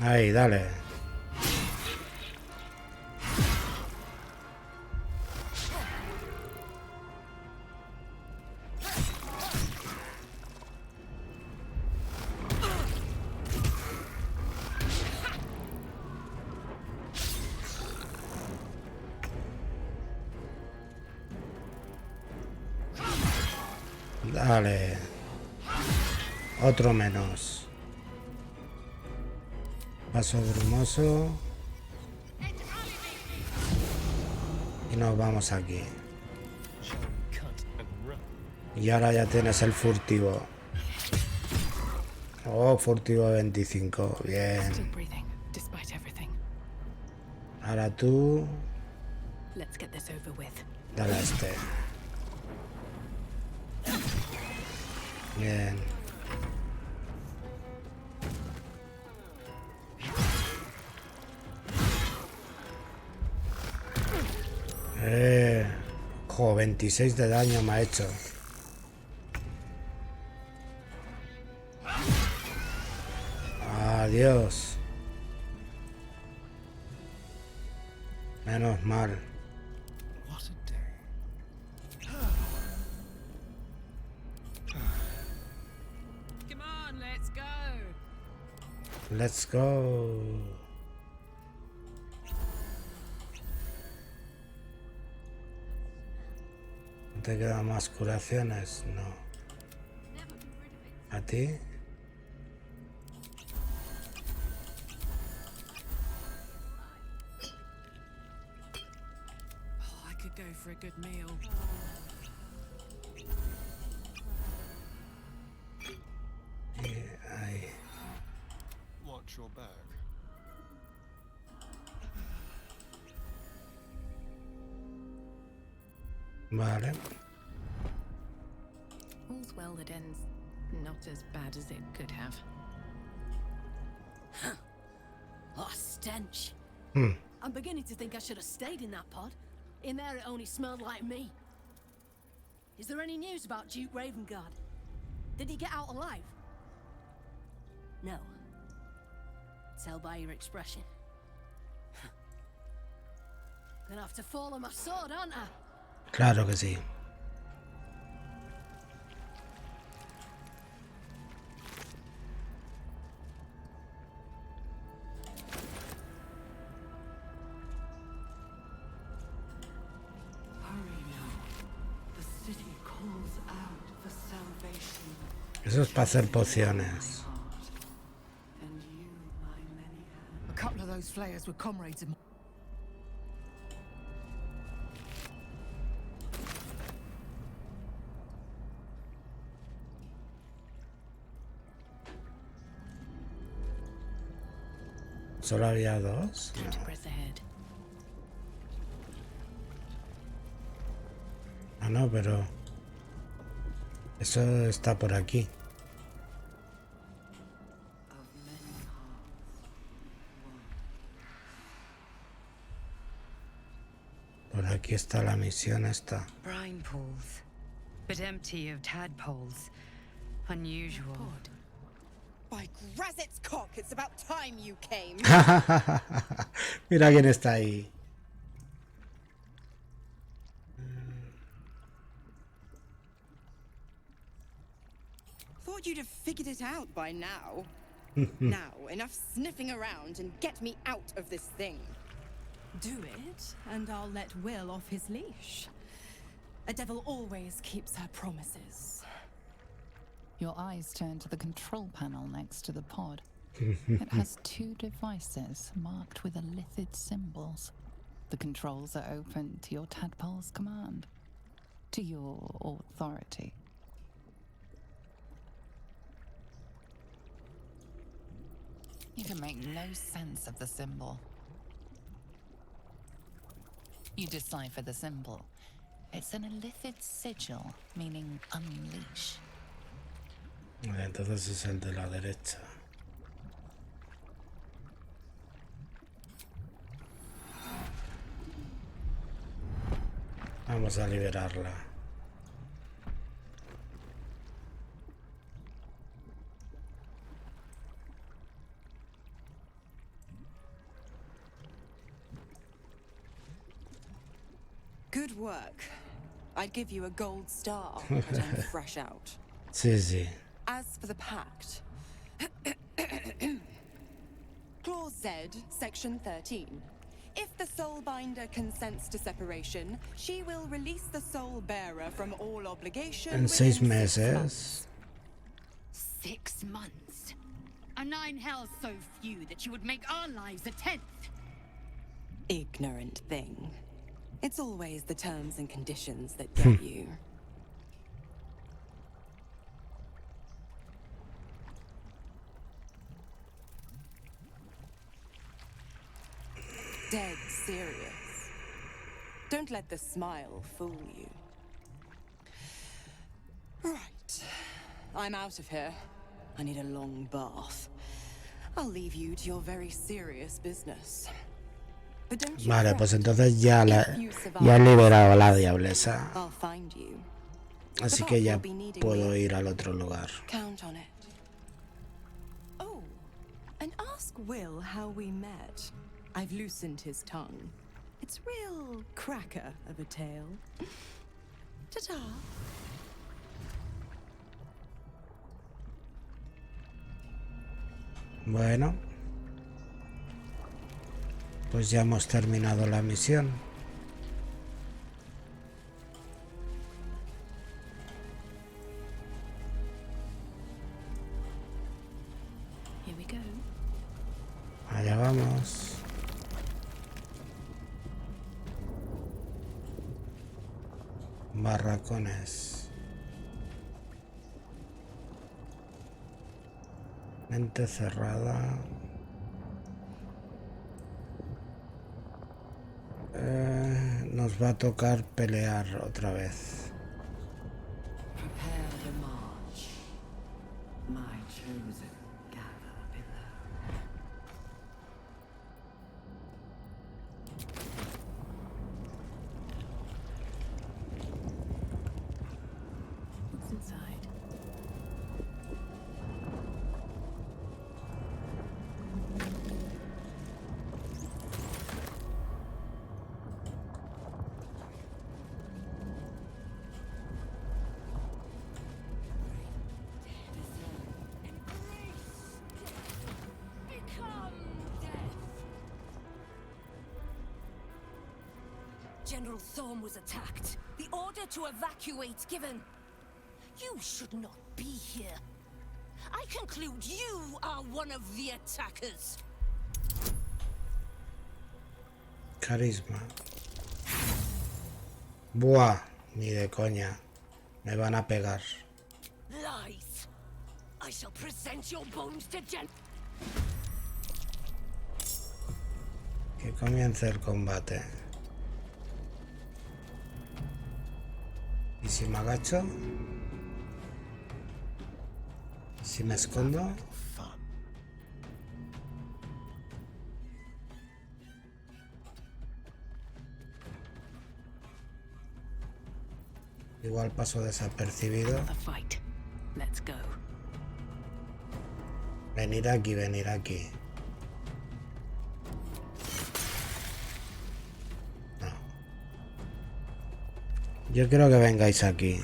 Ahí, dale. Dale. Otro menos. Paso brumoso. Y nos vamos aquí. Y ahora ya tienes el furtivo. Oh, furtivo 25. Bien. Still breathing, despite everything. Ahora tú. Let's get this over with. Dale a este. Bien. Jo, 26 de daño me ha hecho. Adiós. Menos mal. Come on, let's go. Let's go. ¿No te quedan más curaciones? No. ¿A ti? Oh, I could go for a good meal. Ahí. Watch your back. Vale. All's well that ends not as bad as it could have. Oh, stench. Hmm. I'm beginning to think I should have stayed in that pod. In there it only smelled like me. Is there any news about Duke Ravengard? Did he get out alive? No. Tell by your expression. Gonna have to fall on my sword, aren't I? Claro que sí. Eso es para hacer pociones. A couple of those flayers were comrades of mine. Solo había dos. Time to press ahead. Ah, no, pero eso está por aquí. Por aquí está la misión esta. Brine pools, but empty of tadpoles. Unusual. By Grazit's cock, it's about time you came. Mira quién está ahí. Thought you'd have figured it out by now. Now, enough sniffing around and get me out of this thing. Do it, and I'll let Will off his leash. A devil always keeps her promises. Your eyes turn to the control panel next to the pod. It has two devices marked with elithid symbols. The controls are open to your tadpole's command, to your authority. You can make no sense of the symbol. You decipher the symbol. It's an elithid sigil, meaning unleash. Entonces es el de la derecha. Vamos a liberarla. Good work. I'd give you a gold star, but I'm fresh out. Sí, sí. As for the pact, Clause Z, Section 13. If the Soulbinder consents to separation, she will release the Soul Bearer from all obligation. En 6 meses. 6 months? Are 9 hells so few that you would make our lives a 10th? Ignorant thing. It's always the terms and conditions that get you. Dead serious. Don't let the smile fool you. Right. I'm out of here. I need a long bath. I'll leave you to your very serious business. But don't you Vale, fret. pues entonces ya If you ya he survive, liberado a la diablesa. I'll find you. Así que ya puedo ir al otro lugar. Count on it. Oh, and ask Will how we met. I've loosened his tongue. It's real cracker of a tale. Ta-ta. Bueno, pues ya hemos terminado la misión. Here we go. Allá vamos. Barracones. Mente cerrada. Nos va a tocar pelear otra vez. Prepare the march. My chosen gather below. What's inside? General Thorm was attacked. The order to evacuate given. You should not be here. I conclude you are one of the attackers. Carisma. Buah, ni de coña. Me van a pegar. Lies. I shall present your bones to Que comience el combate. ¿Y si me agacho? ¿Si me escondo? Igual paso desapercibido. Venir aquí, venir aquí. No. Yo quiero que vengáis aquí.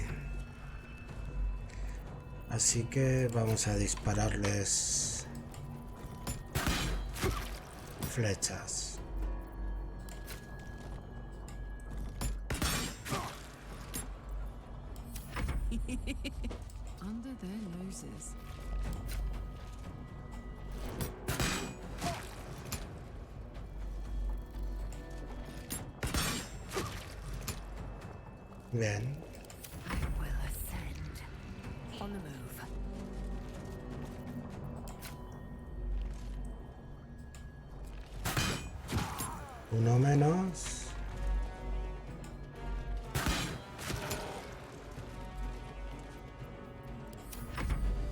Así que vamos a dispararles flechas. Under their noses. Bien. On the move. Uno menos.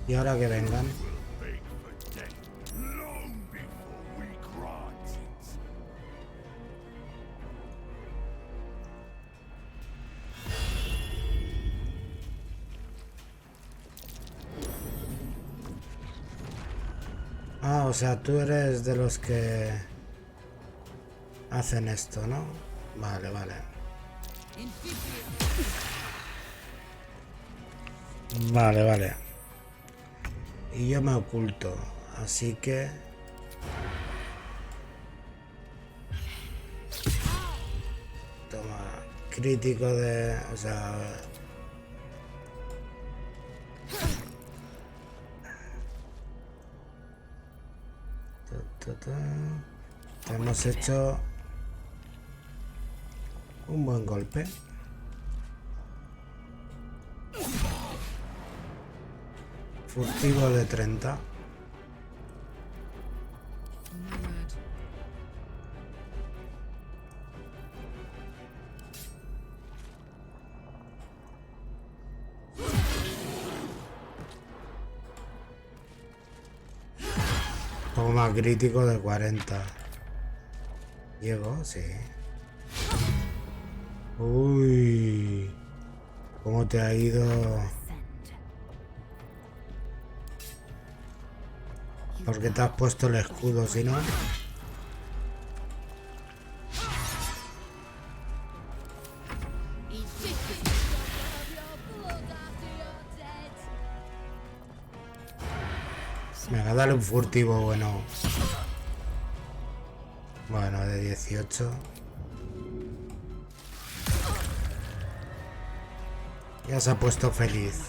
Y ahora que vengan. Ah, o sea, tú eres de los que hacen esto, ¿no? Vale, vale. Vale, vale. Y yo me oculto, así que... Toma, crítico de... O sea... Te hemos hecho un buen golpe. Furtivo de 30. Toma, crítico de 40. Llego, sí. Uy. ¿Cómo te ha ido? ¿Por qué te has puesto el escudo, si no? Venga, dale un furtivo bueno. Bueno, de 18. Ya se ha puesto feliz.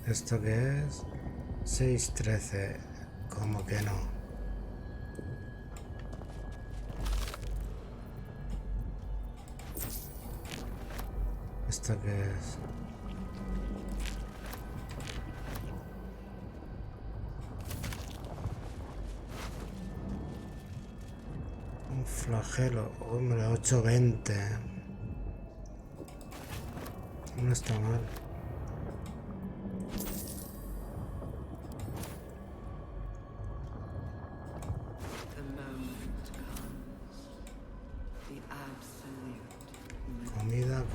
¿Esto qué es? 6-13. ¿Cómo que no? ¿Esto qué es? Un flagelo. Hombre, 8-20. No está mal.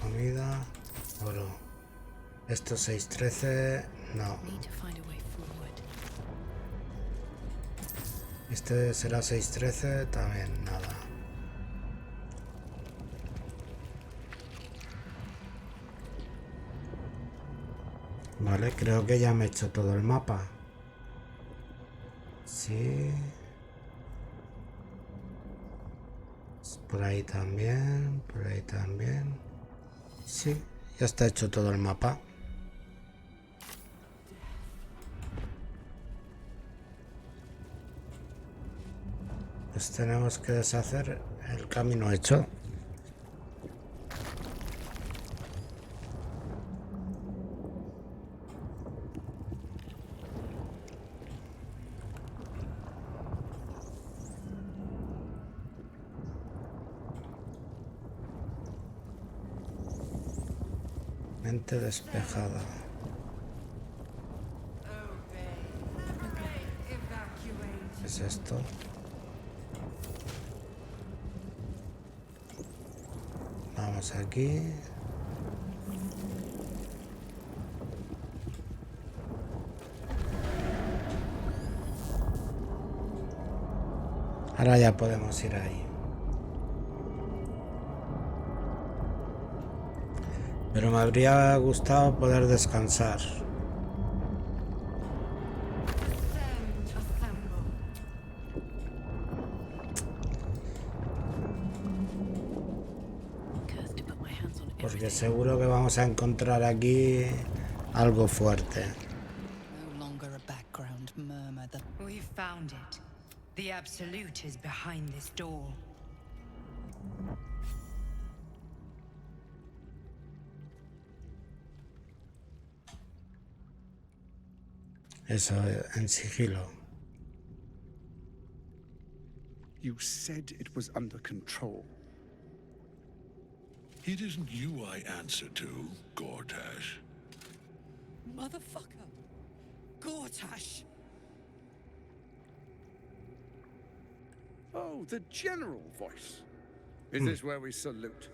Comida, oro. Esto 6-13, no. Este será 6-13, también nada. Vale, creo que ya me he hecho todo el mapa. Sí. Por ahí también, por ahí también. Sí, ya está hecho todo el mapa. Pues tenemos que deshacer el camino hecho. Mente despejada. ¿Qué es esto? Vamos aquí. Ahora ya podemos ir ahí. Pero me habría gustado poder descansar. Porque seguro que vamos a encontrar aquí algo fuerte. No longer a background murmur. We found it. The Absolute is behind this door. Eso en sigilo. You said it was under control. It isn't you I answer to, Gortash. Motherfucker! Gortash! Oh, the general voice. Is this where we salute?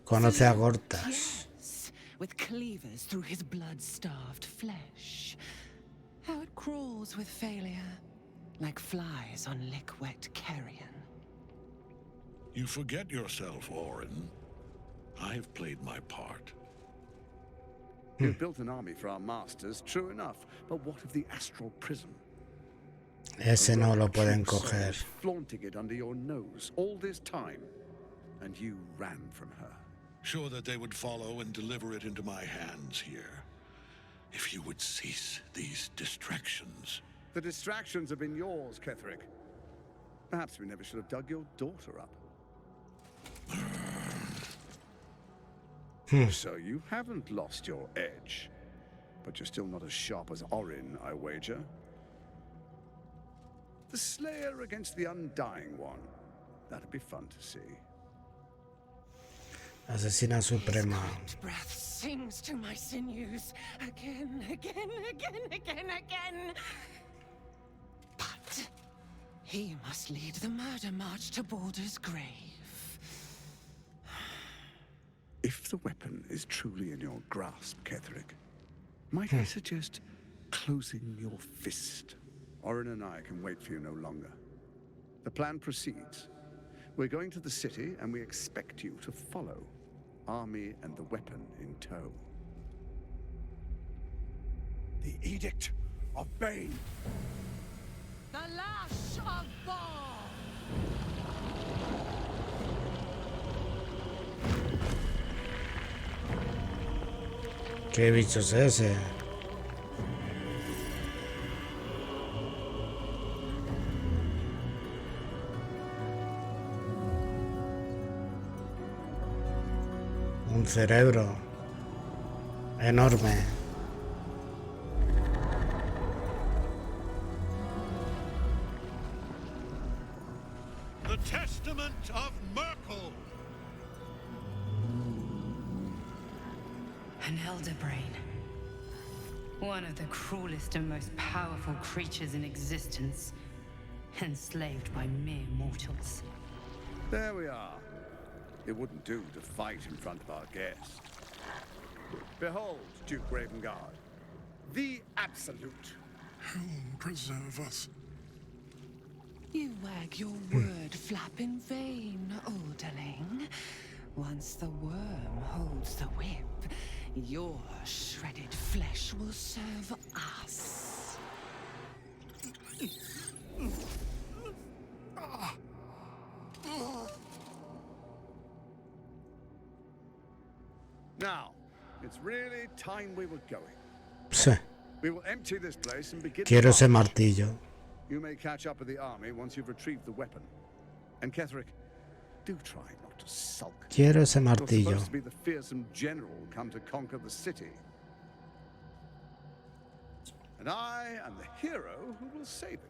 Conoce a Gortash. Yes, with cleavers through his blood-starved flesh. How it crawls with failure, like flies on lick-wet carrion. You forget yourself, Orin. I've played my part. You built an army for our masters, true enough. But what of the astral prism? Ese no lo pueden coger. Flaunting it under your nose all this time, and you ran from her. Sure that they would follow and deliver it into my hands here. If you would cease these distractions. The distractions have been yours, Ketherick. Perhaps we never should have dug your daughter up. So you haven't lost your edge, but you're still not as sharp as Orin, I wager. The Slayer against the Undying One. That'd be fun to see. Asesina Suprema. His breath sings to my sinews again, again, again, again, again. But he must lead the murder march to Baldur's grave. If the weapon is truly in your grasp, Ketherick, might I suggest closing your fist? Orin and I can wait for you no longer. The plan proceeds. We're going to the city, and we expect you to follow. Army and the weapon in tow. The Edict of Bane. The lash of Baal! ¿Qué bicho es ese? Un cerebro enorme. The Testament of Merkel. An elder brain. One of the cruelest and most powerful creatures in existence. Enslaved by mere mortals. There we are. It wouldn't do to fight in front of our guest. Behold, Duke Ravengard. The Absolute. Heaven preserve us. You wag your word flap in vain, Alderling. Once the worm holds the whip, your shredded flesh will serve us. Now, it's really time we were going. Sí. We will empty this place and begin. Quiero ese martillo. You may catch up with the army once you've retrieved the weapon. And Ketherick, do try not to sulk. Quiero ese You're martillo. supposed to be the fearsome general come to conquer the city. And I am the hero who will save it.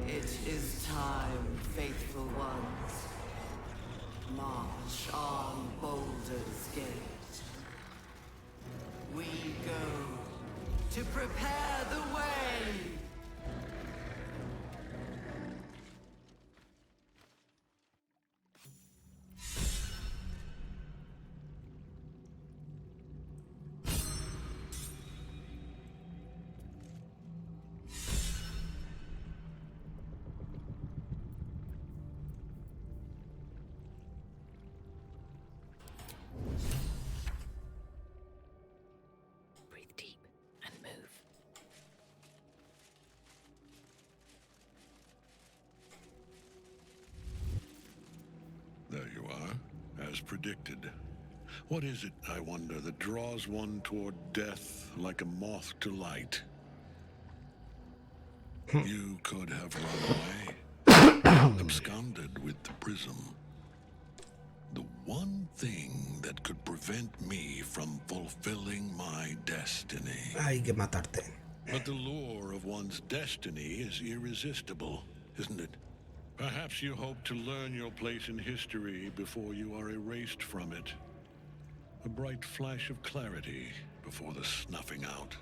It is time march on Baldur's Gate. We go to prepare the way. Breathe deep and move. There you are, as predicted. What is it, I wonder, that draws one toward death like a moth to light? You could have run away, absconded with the prism. The one thing that could prevent me from fulfilling my destiny. Hay que matarte. But the lure of one's destiny is irresistible, isn't it? Perhaps you hope to learn your place in history before you are erased from it. A bright flash of clarity before the snuffing out.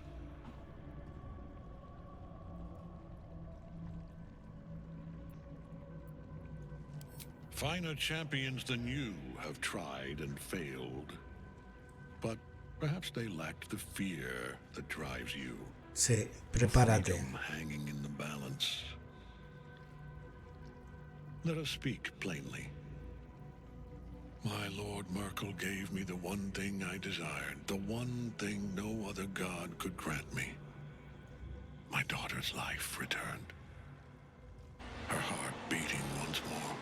Finer champions than you have tried and failed. But perhaps they lacked the fear that drives you. Sí, prepárate. Freedom hanging in the balance. Let us speak plainly. My Lord Merkel gave me the one thing I desired, the one thing no other god could grant me. My daughter's life returned. Her heart beating once more.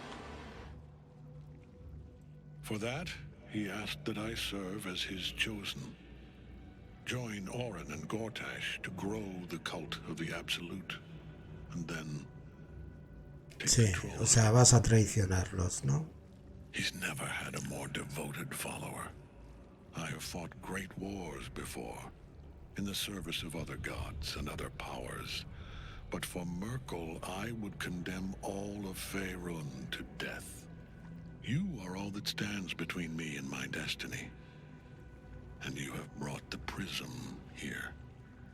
For that, he asked that I serve as his chosen. Join Orin and Gortash to grow the cult of the Absolute. And then Sí, o sea, vas a traicionarlos, ¿no? He's never had a more devoted follower. I have fought great wars before, in the service of other gods and other powers. But for Merkel, I would condemn all of Faerun to death. You are all that stands between me and my destiny. And you have brought the prism here.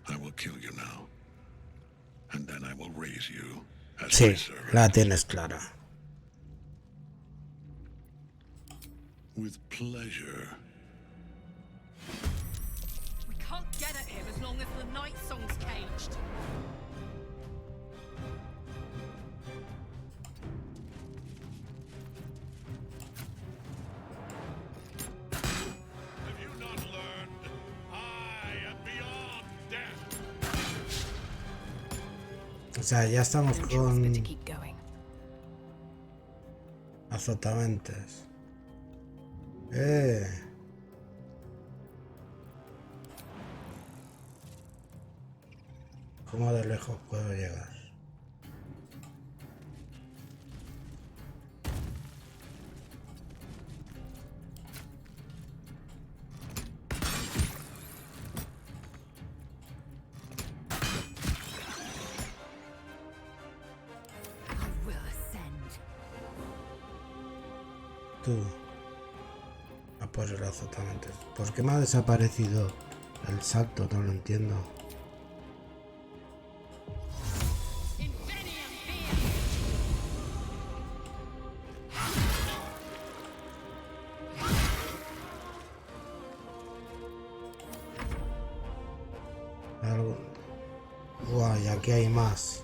I will kill you now. And then I will raise you as my Sí, servant. la tienes clara. With pleasure. We can't get at him as long as the night song's caged. Have you not learned? I am beyond death. O sea, ya estamos con Keep going. azotamentes. ¿Cómo de lejos puedo llegar? I will ascend. Tú. A por el azotamiento. ¿Por qué me ha desaparecido el salto? No lo entiendo. Guay, aquí hay más.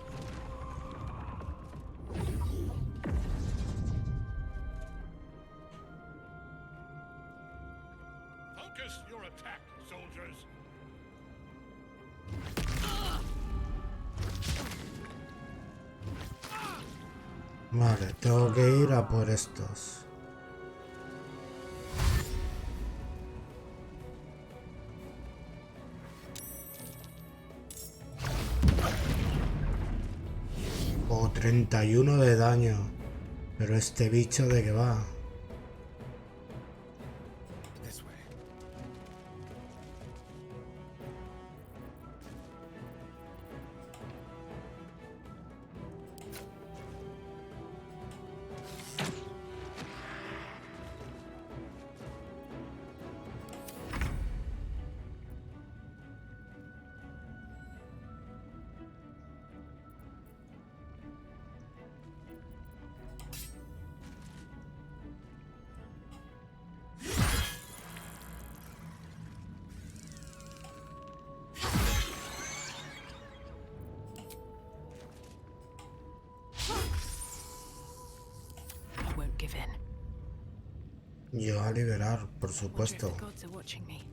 Focus your attack, soldiers. Vale, tengo que ir a por estos. Oh, 31 de daño. Pero este bicho de qué va. Yo a liberar, por Wonder if supuesto. the gods are watching me.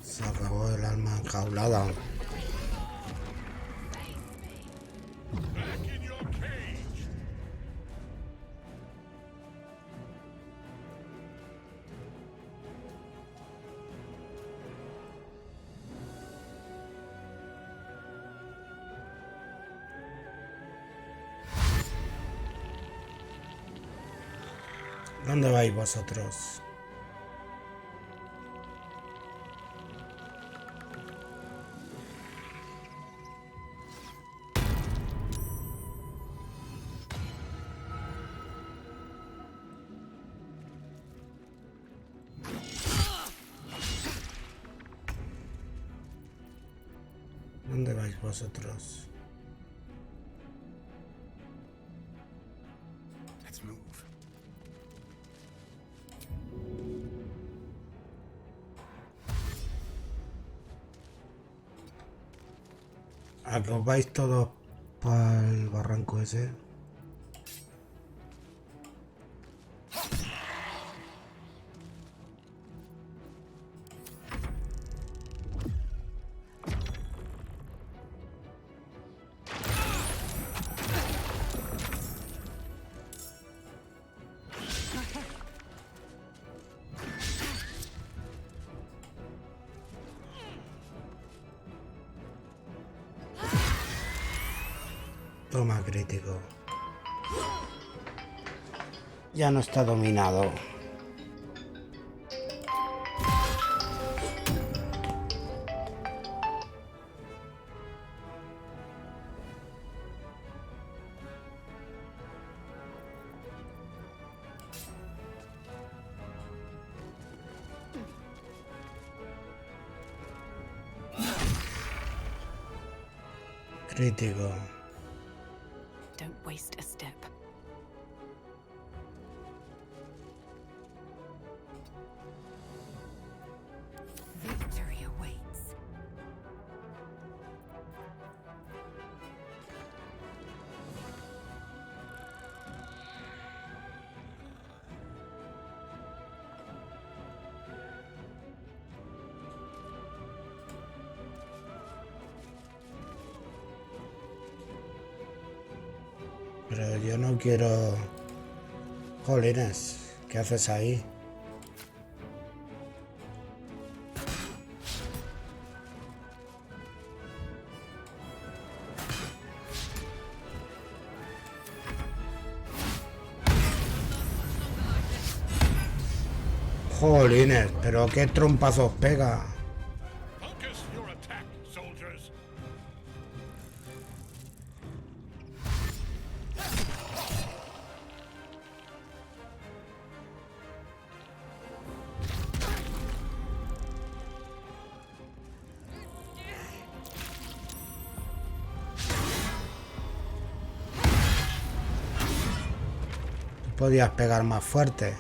Se acabó el alma enjaulada. ¿Dónde vais vosotros? ¿Dónde vais vosotros? Let's move. ¿A que os vais todos para el barranco ese? Toma crítico. Ya no está dominado. Crítico. Don't waste a step. Victory awaits. Pero yo no quiero... Jolines, ¿qué haces ahí? Jolines, pero qué trompazos pega. Focus your attack, soldiers. Podías pegar más fuerte.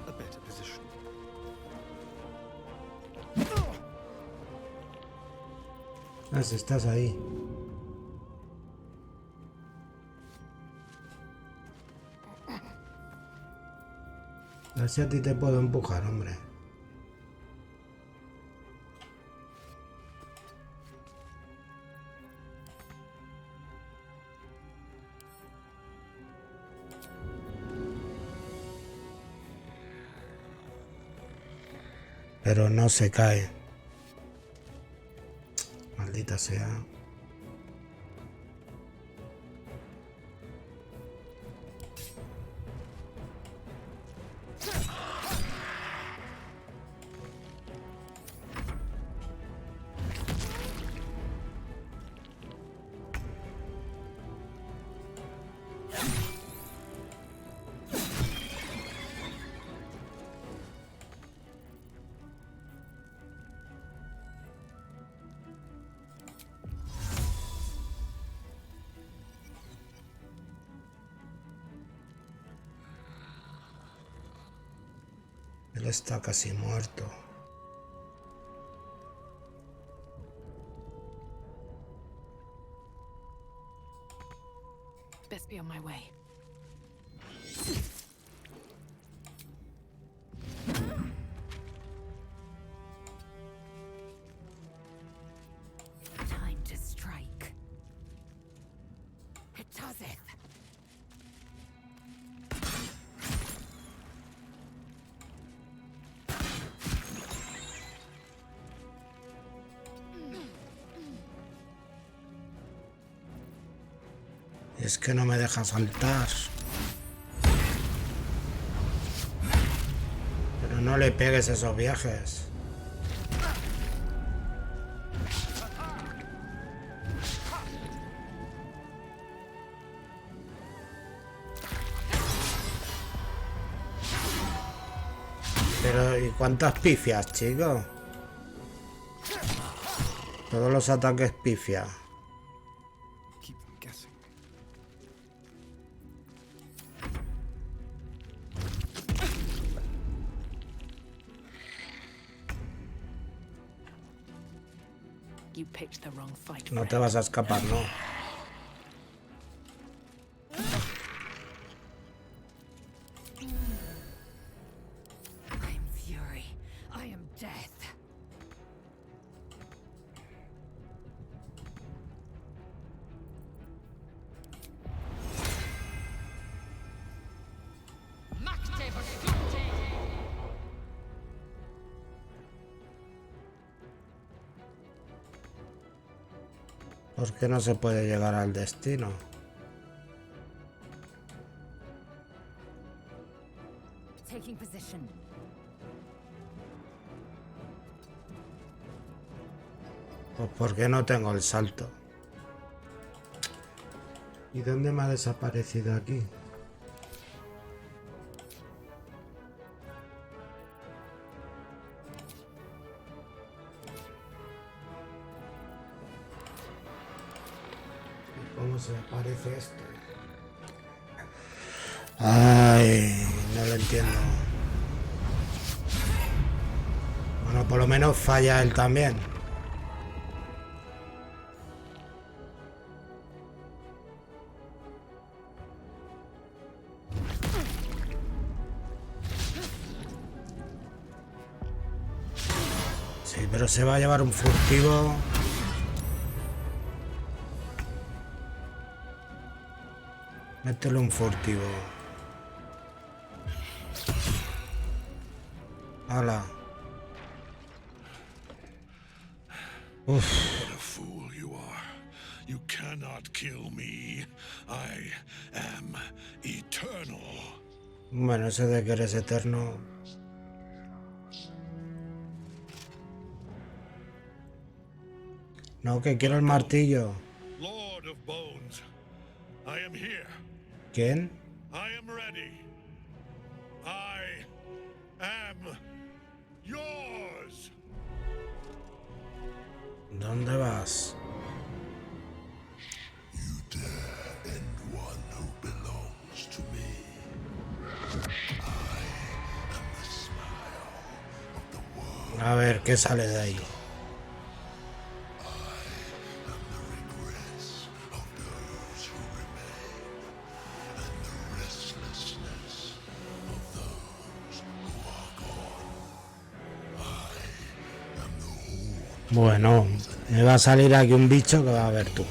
A better position. Ah, si estás ahí. A ver si a ti te puedo empujar, hombre. Pero no se cae. Maldita sea. está casi muerto. Best be on my way. Time to strike. It doeseth. Es que no me deja saltar. Pero no le pegues esos viajes. Pero, ¿y cuántas pifias, chico? Todos los ataques pifia. You picked the wrong fight. No te vas a escapar, ¿no? I am fury. I am death. ¿Por qué no se puede llegar al destino? Taking position. Pues porque no tengo el salto. ¿Y dónde me ha desaparecido aquí? ¿Cómo se aparece esto? Ay, no lo entiendo. Bueno, por lo menos falla él también. Sí, pero se va a llevar un furtivo. Métele un furtivo. Hala. Uf. What a fool you are. You cannot kill me. I am eternal. Bueno, eso de que eres eterno. No, que quiero el martillo. Lord of Bones, I am here. ¿Quién? I am ready. I am yours. ¿Dónde vas? You dare end one who belongs to me. I am the smile of the world. A ver, ¿qué sale de ahí? Bueno, me va a salir aquí un bicho que va a ver tú.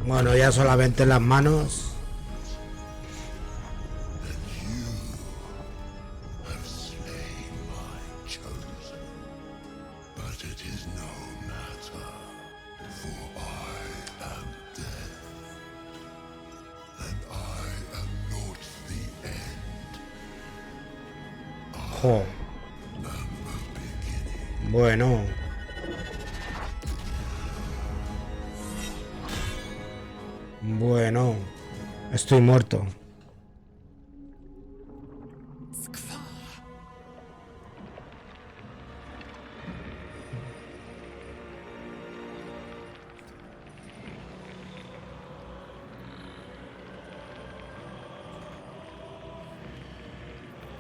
Bueno, ya solamente en las manos. Jo. Bueno. Bueno. Estoy muerto.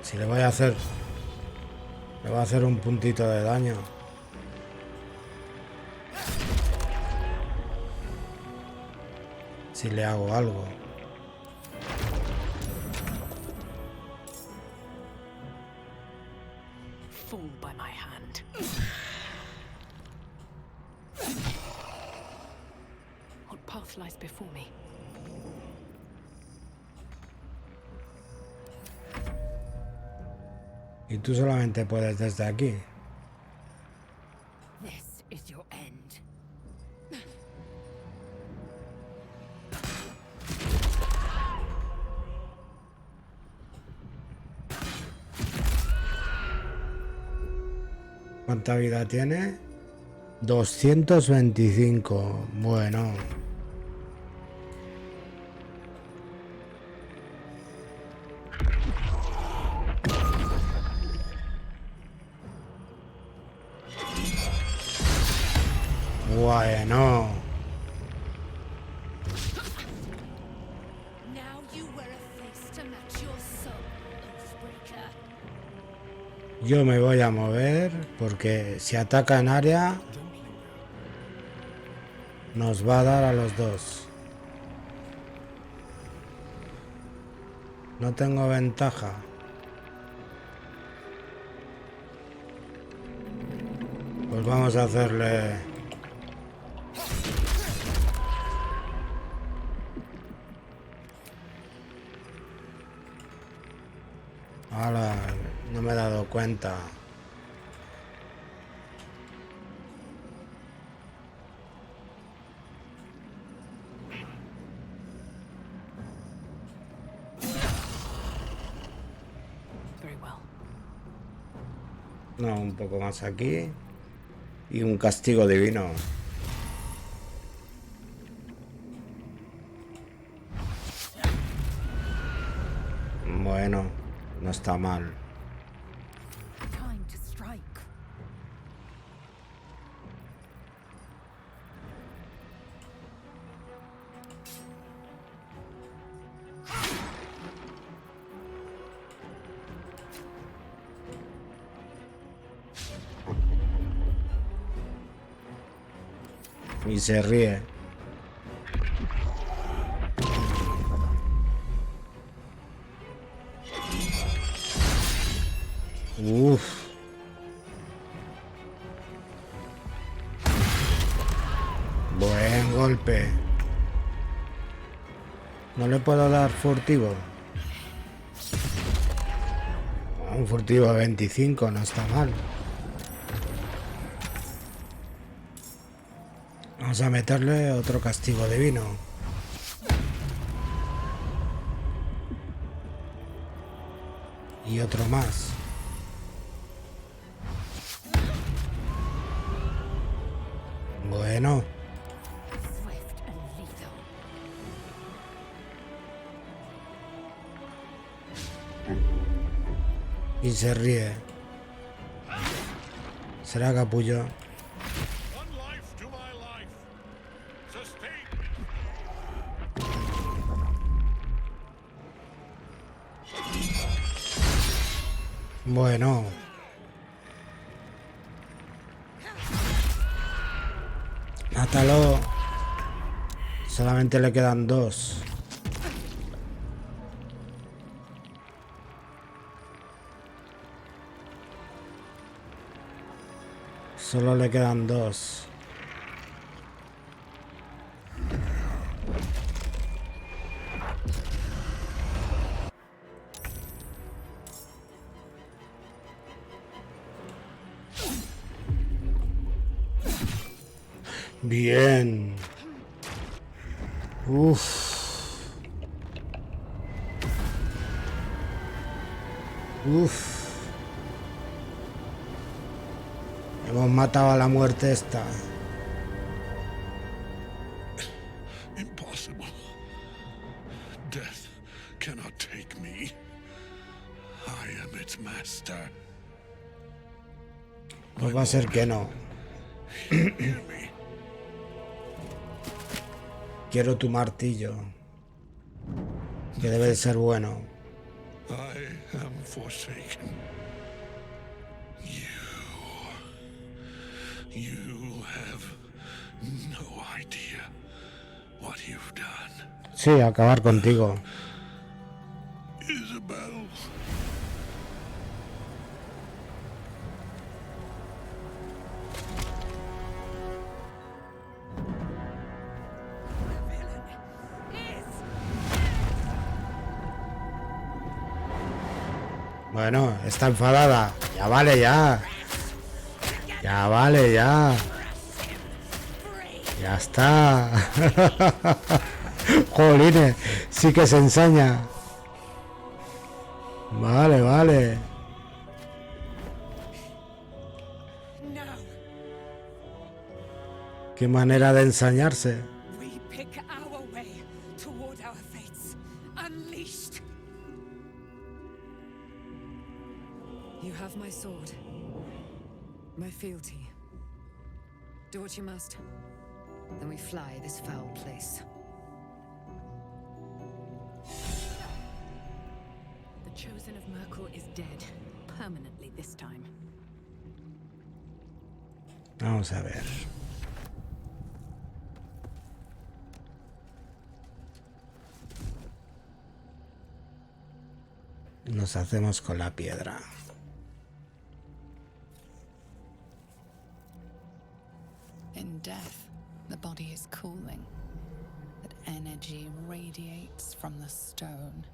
Si le voy a hacer... Le voy a hacer un puntito de daño. Si le hago algo. Fall by my hand. What path lies before me? Y tú solamente puedes desde aquí. This is your end. ¿Cuánta vida tiene? 225. Bueno. Bueno. Now you wear a face to match your soul, Oathbreaker. Yo me voy a mover porque si ataca en área nos va a dar a los dos. No tengo ventaja. Pues vamos a hacerle... ¡Hala! No me he dado cuenta. Very well. No, un poco más aquí. Y un castigo divino. Bueno, no está mal. Time to strike. Y se ríe. Uf. Buen golpe. No le puedo dar furtivo. Un furtivo de 25 no está mal. Vamos a meterle otro castigo divino. Y otro más. Bueno. Swift and lethal. Y se ríe. Será capullo. Bueno. Mátalo. Solamente le quedan dos. Solo le quedan dos. Bien. Uf. Uf. Hemos matado a la muerte esta. Impossible. Death cannot take me. I am its master. Pues va a ser que no. Quiero tu martillo. Que debe de ser bueno. I am forsaken. You have no idea what you've done. Sí, acabar contigo. Isabel. Bueno, está enfadada. Ya vale, ya. Ya vale, ya. Ya está. Jolines, sí que se ensaña. Vale, vale. Qué manera de ensañarse. We pick our way toward our fates, unleashed. You have my sword, my fealty. Do what you must. Then we fly this foul place. The chosen of Merkel is dead. Permanently this time. Vamos a ver. Nos hacemos con la piedra. In death, the body is cooling, but energy radiates from the stone.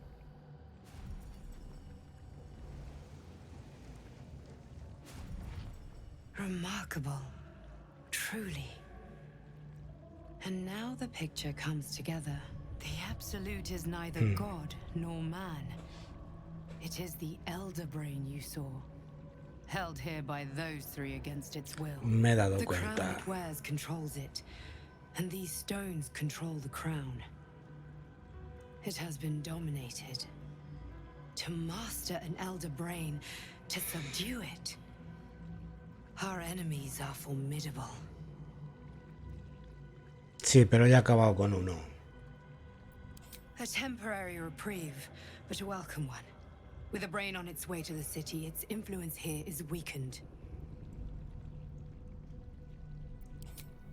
Remarkable. Truly. And now the picture comes together. The Absolute is neither god nor man. It is the Elder Brain you saw, held here by those three against its will. Me he dado The crown cuenta. it wears controls it, and these stones control the crown. It has been dominated. To master an Elder Brain, to subdue it. Our enemies are formidable. Sí, pero ya he acabado con uno. A temporary reprieve, but a welcome one. With a brain on its way to the city, its influence here is weakened.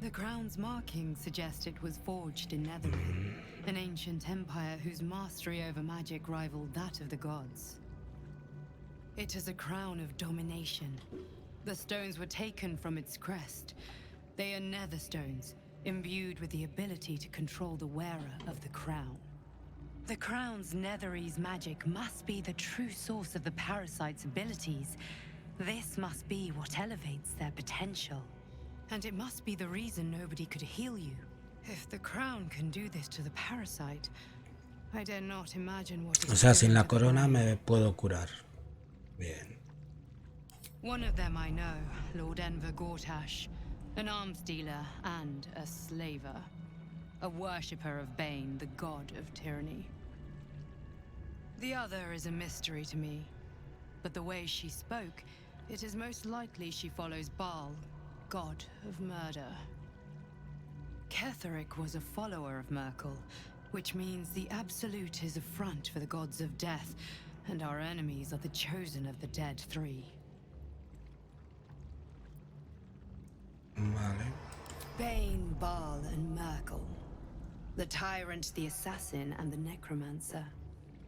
The crown's markings suggest it was forged in Netherrealm, an ancient empire whose mastery over magic rivaled that of the gods. It is a crown of domination. The stones were taken from its crest. They are nether stones, imbued with the ability to control the wearer of the crown. The crown's Netherese magic must be the true source of the parasite's abilities. This must be what elevates their potential. And it must be the reason nobody could heal you. If the crown can do this to the parasite, I dare not imagine what it O sea, could do sin la to the corona brain. me puedo curar. Bien. One of them I know, Lord Enver Gortash, an arms dealer and a slaver. A worshipper of Bane, the god of tyranny. The other is a mystery to me, but the way she spoke, it is most likely she follows Baal, god of murder. Ketheric was a follower of Merkel, which means the Absolute is a front for the gods of death, and our enemies are the chosen of the dead three. Vale. Bane, Baal, and Merkel. The tyrant, the assassin, and the necromancer.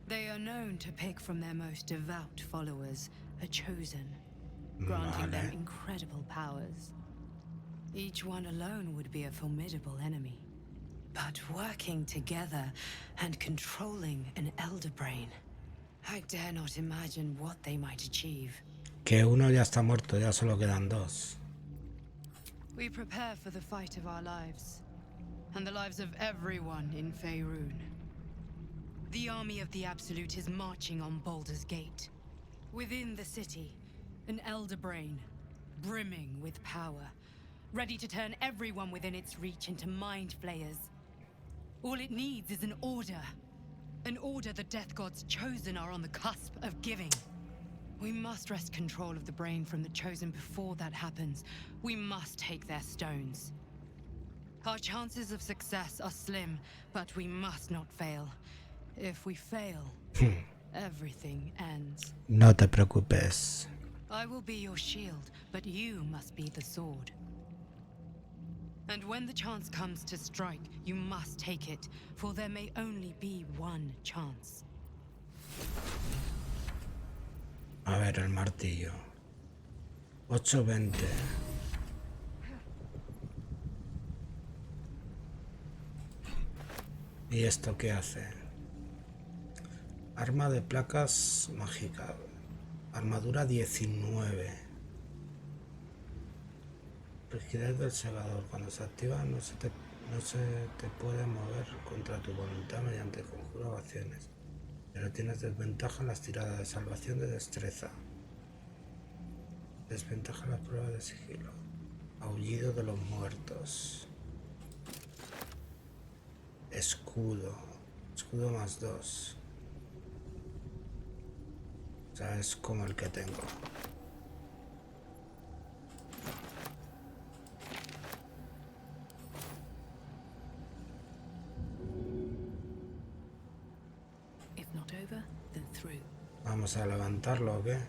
They are known to pick from their most devout followers a chosen, granting them incredible powers. Each one alone would be a formidable enemy. But working together and controlling an Elder Brain, I dare not imagine what they might achieve. Que uno ya está muerto, ya solo quedan dos. We prepare for the fight of our lives, and the lives of everyone in Faerun. The army of the Absolute is marching on Baldur's Gate. Within the city, an Elder Brain, brimming with power, ready to turn everyone within its reach into mind flayers. All it needs is an order. An order the Death Gods chosen are on the cusp of giving. We must wrest control of the brain from the chosen before that happens. We must take their stones. Our chances of success are slim, but we must not fail. If we fail, everything ends. No te preocupes. I will be your shield, but you must be the sword. And when the chance comes to strike, you must take it, for there may only be one chance. A ver, el martillo. 820. ¿Y esto qué hace? Arma de placas mágica. Armadura 19. Rigidez del segador. Cuando se activa no se te puede mover contra tu voluntad mediante conjuros o acciones. Pero tienes desventaja en las tiradas de salvación de destreza. Desventaja en las pruebas de sigilo. Aullido de los muertos. Escudo. Escudo +2. O sea, es como el que tengo. Vamos a levantarlo, ¿o qué?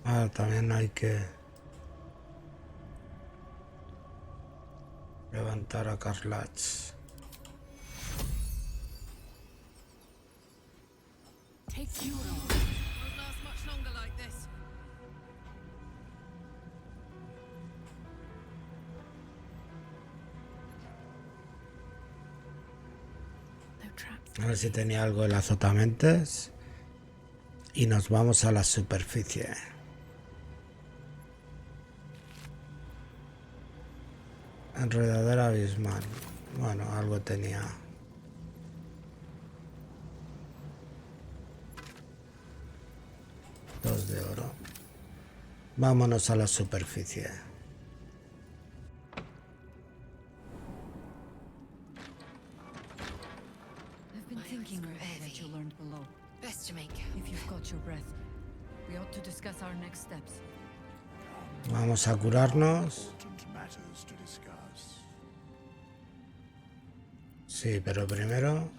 Ah, también hay que levantar a Carlach. A ver si tenía algo el azotamentes. Y nos vamos a la superficie. Enredadera abismal. Bueno, algo tenía. Dos de oro. Vámonos a la superficie. I've been thinking of all that you learned below. Best to make. If you've got your breath, we ought to discuss our next steps. Vamos a curarnos. Sí, pero primero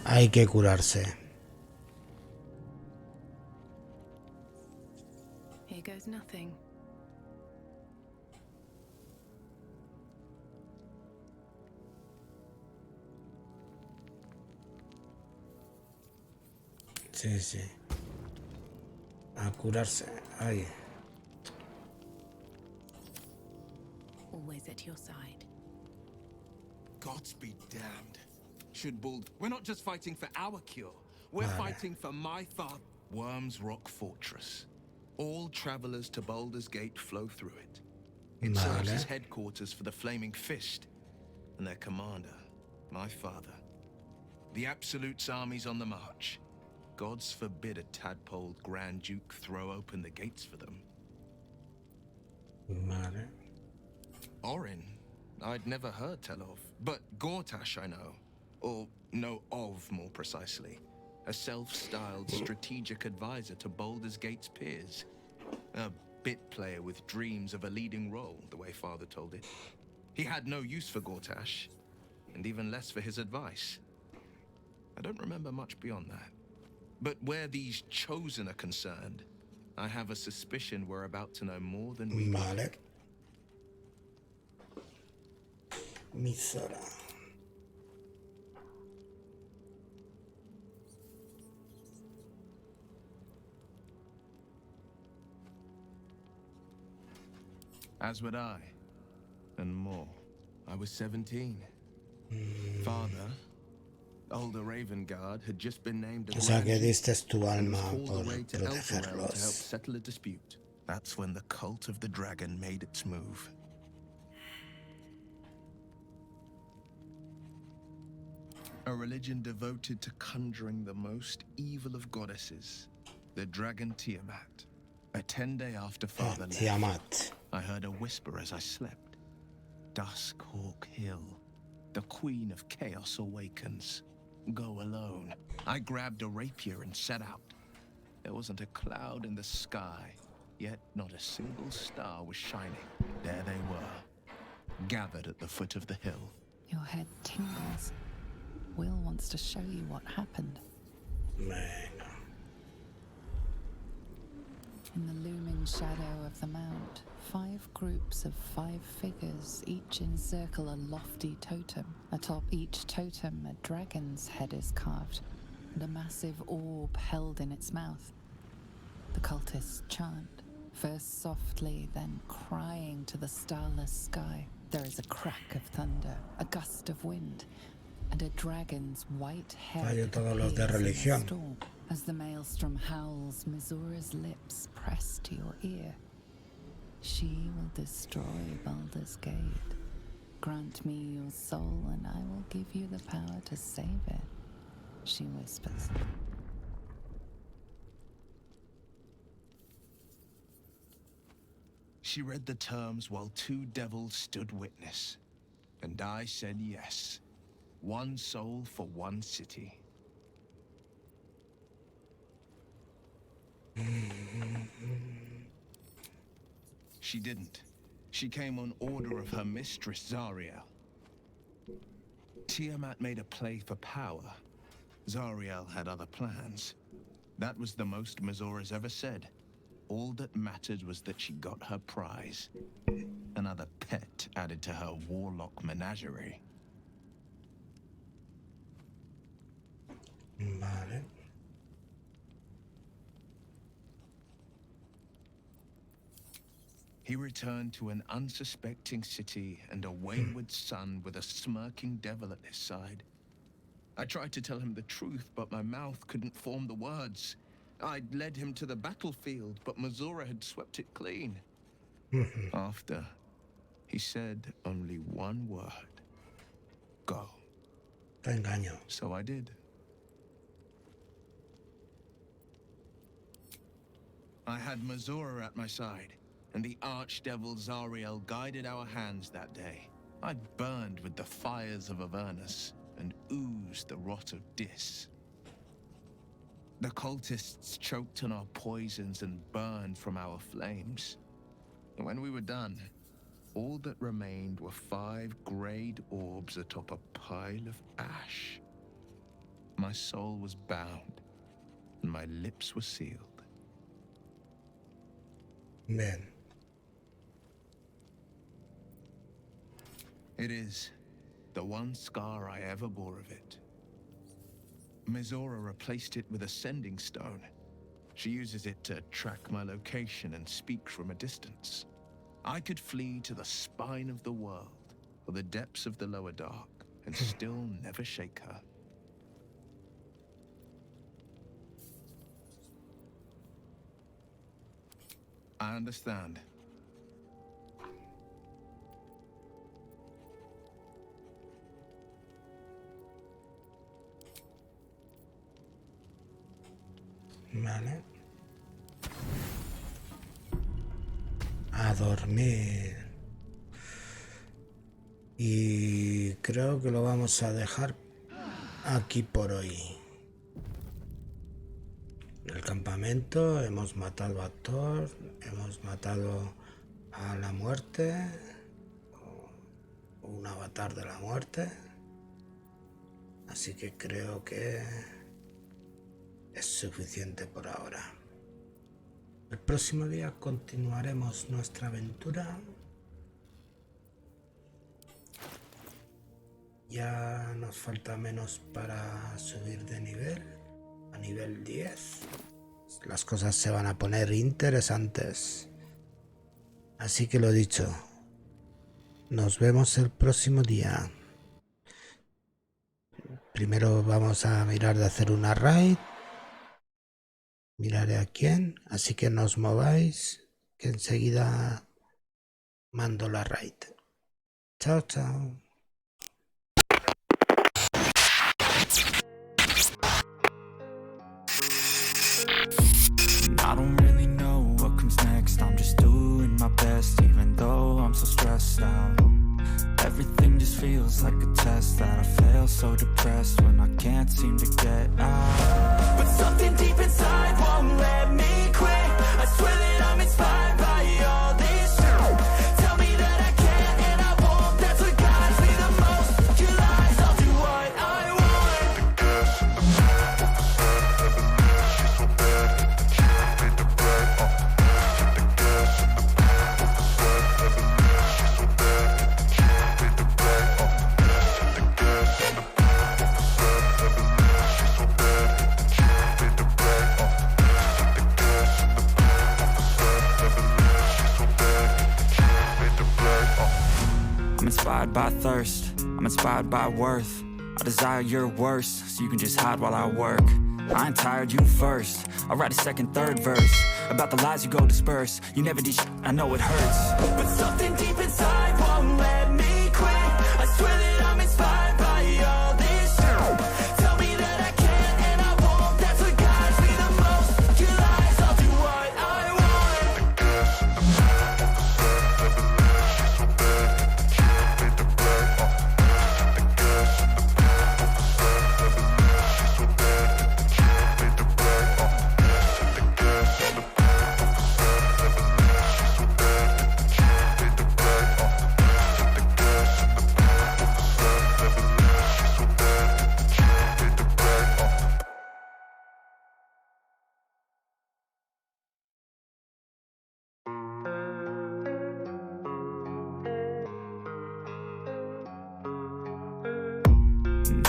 hay que curarse. Here goes nothing. Sí, sí. A curarse. Ahí. Always at your side. Gods be damned. Should Bald... We're not just fighting for our cure. We're fighting for my father. Worm's Rock Fortress. All travelers to Baldur's Gate flow through it. It serves as headquarters for the Flaming Fist and their commander, my father. The Absolute's army's on the march. Gods forbid a tadpoled Grand Duke throw open the gates for them. Orin, I'd never heard tell of, but Gortash I know. Or know of, more precisely. A self-styled strategic advisor to Baldur's Gate's peers. A bit player with dreams of a leading role, the way Father told it. He had no use for Gortash, and even less for his advice. I don't remember much beyond that. But where these chosen are concerned, I have a suspicion we're about to know more than we Vale. Misora. As would I, and more. I was 17. Father, older Raven Guard, had just been named O sea que diste tu and was alma hauled por away to Elfwell to help protegerlos. settle a dispute. That's when the cult of the dragon made its move. A religion devoted to conjuring the most evil of goddesses, the dragon Tiamat. A 10-day after Father left, Tiamat. I heard a whisper as I slept. Duskhawk Hill. the Queen of Chaos awakens. Go alone. I grabbed a rapier and set out. There wasn't a cloud in the sky, yet not a single star was shining. There they were, gathered at the foot of the hill. Your head tingles. Will wants to show you what happened. Venga. In the looming shadow of the mount, 5 groups of 5 figures each encircle a lofty totem. Atop each totem, a dragon's head is carved, and a massive orb held in its mouth. The cultists chant, first softly, then crying to the starless sky. There is a crack of thunder, a gust of wind, and a dragon's white head todos los de religión. storm. As the maelstrom howls, Missoura's lips press to your ear. She will destroy Baldur's Gate. Grant me your soul, and I will give you the power to save it, she whispers. She read the terms while 2 devils stood witness, and I said yes. 1 soul for 1 city. She didn't. She came on order of her mistress, Zariel. Tiamat made a play for power. Zariel had other plans. That was the most Missoura's ever said. All that mattered was that she got her prize. Another pet added to her warlock menagerie. Vale. He returned to an unsuspecting city and a wayward son with a smirking devil at his side. I tried to tell him the truth, but my mouth couldn't form the words. I'd led him to the battlefield, but Missoura had swept it clean. After, he said only 1 word. Go. Te engaño. So I did. I had Missoura at my side, and the archdevil Zariel guided our hands that day. I burned with the fires of Avernus and oozed the rot of Dis. The cultists choked on our poisons and burned from our flames. And when we were done, all that remained were 5 greyed orbs atop a pile of ash. My soul was bound, and my lips were sealed. Bien. It is the 1 scar I ever bore of it. Missoura replaced it with a sending stone. She uses it to track my location and speak from a distance. I could flee to the spine of the world or the depths of the lower dark and still never shake her. I understand. Vale. A dormir. Y creo que lo vamos a dejar aquí por hoy. En el campamento hemos matado a Thor, hemos matado a la muerte, o un avatar de la muerte. Así que creo que es suficiente por ahora. El próximo día continuaremos nuestra aventura. Ya nos falta menos para subir de nivel, a nivel 10. Las cosas se van a poner interesantes. Así que lo dicho, nos vemos el próximo día. Primero vamos a mirar de hacer una raid. Miraré a quién, así que no os mováis, que enseguida mando la raid. Chao, chao. I don't really know what comes next. I'm just doing my best, even though I'm so stressed out. Everything just just feels like a test that I fail, so depressed when I can't seem to get out. But something deep inside won't let me quit. I swear that I'm inspired by all this shit. Tell me that I can't and I won't. That's what guides me the most. Your lies, I'll do what I want. I'm inspired by thirst, I'm inspired by worth. I desire your worst, so you can just hide while I work. I ain't tired, you first. I'll write a second, third verse about the lies you go disperse. You never did shit, I know it hurts. But something deep inside won't let me quit. I swear that I'm inspired by all this shit. Tell me that I can't and I won't. That's what guides me the most. Your lies, I'll do what I want.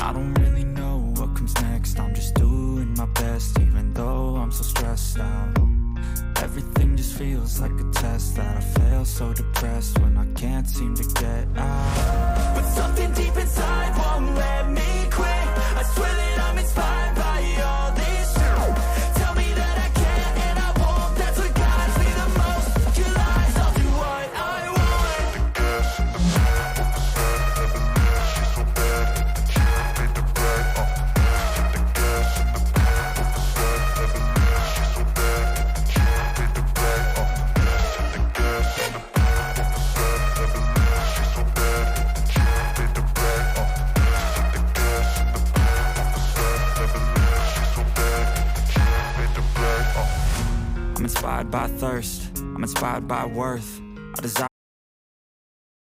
I don't really know what comes next. I'm just doing my best, even though I'm so stressed out. Everything just feels like a test that I fail, so depressed when I can't seem to get out. But something deep inside won't let me quit. I swear that I'm inspired by all this shit. Tell me that I can't and I won't. That's what guides me the most. Your lies, I'll do what I want. I'm inspired by thirst, I'm inspired by worth. I desire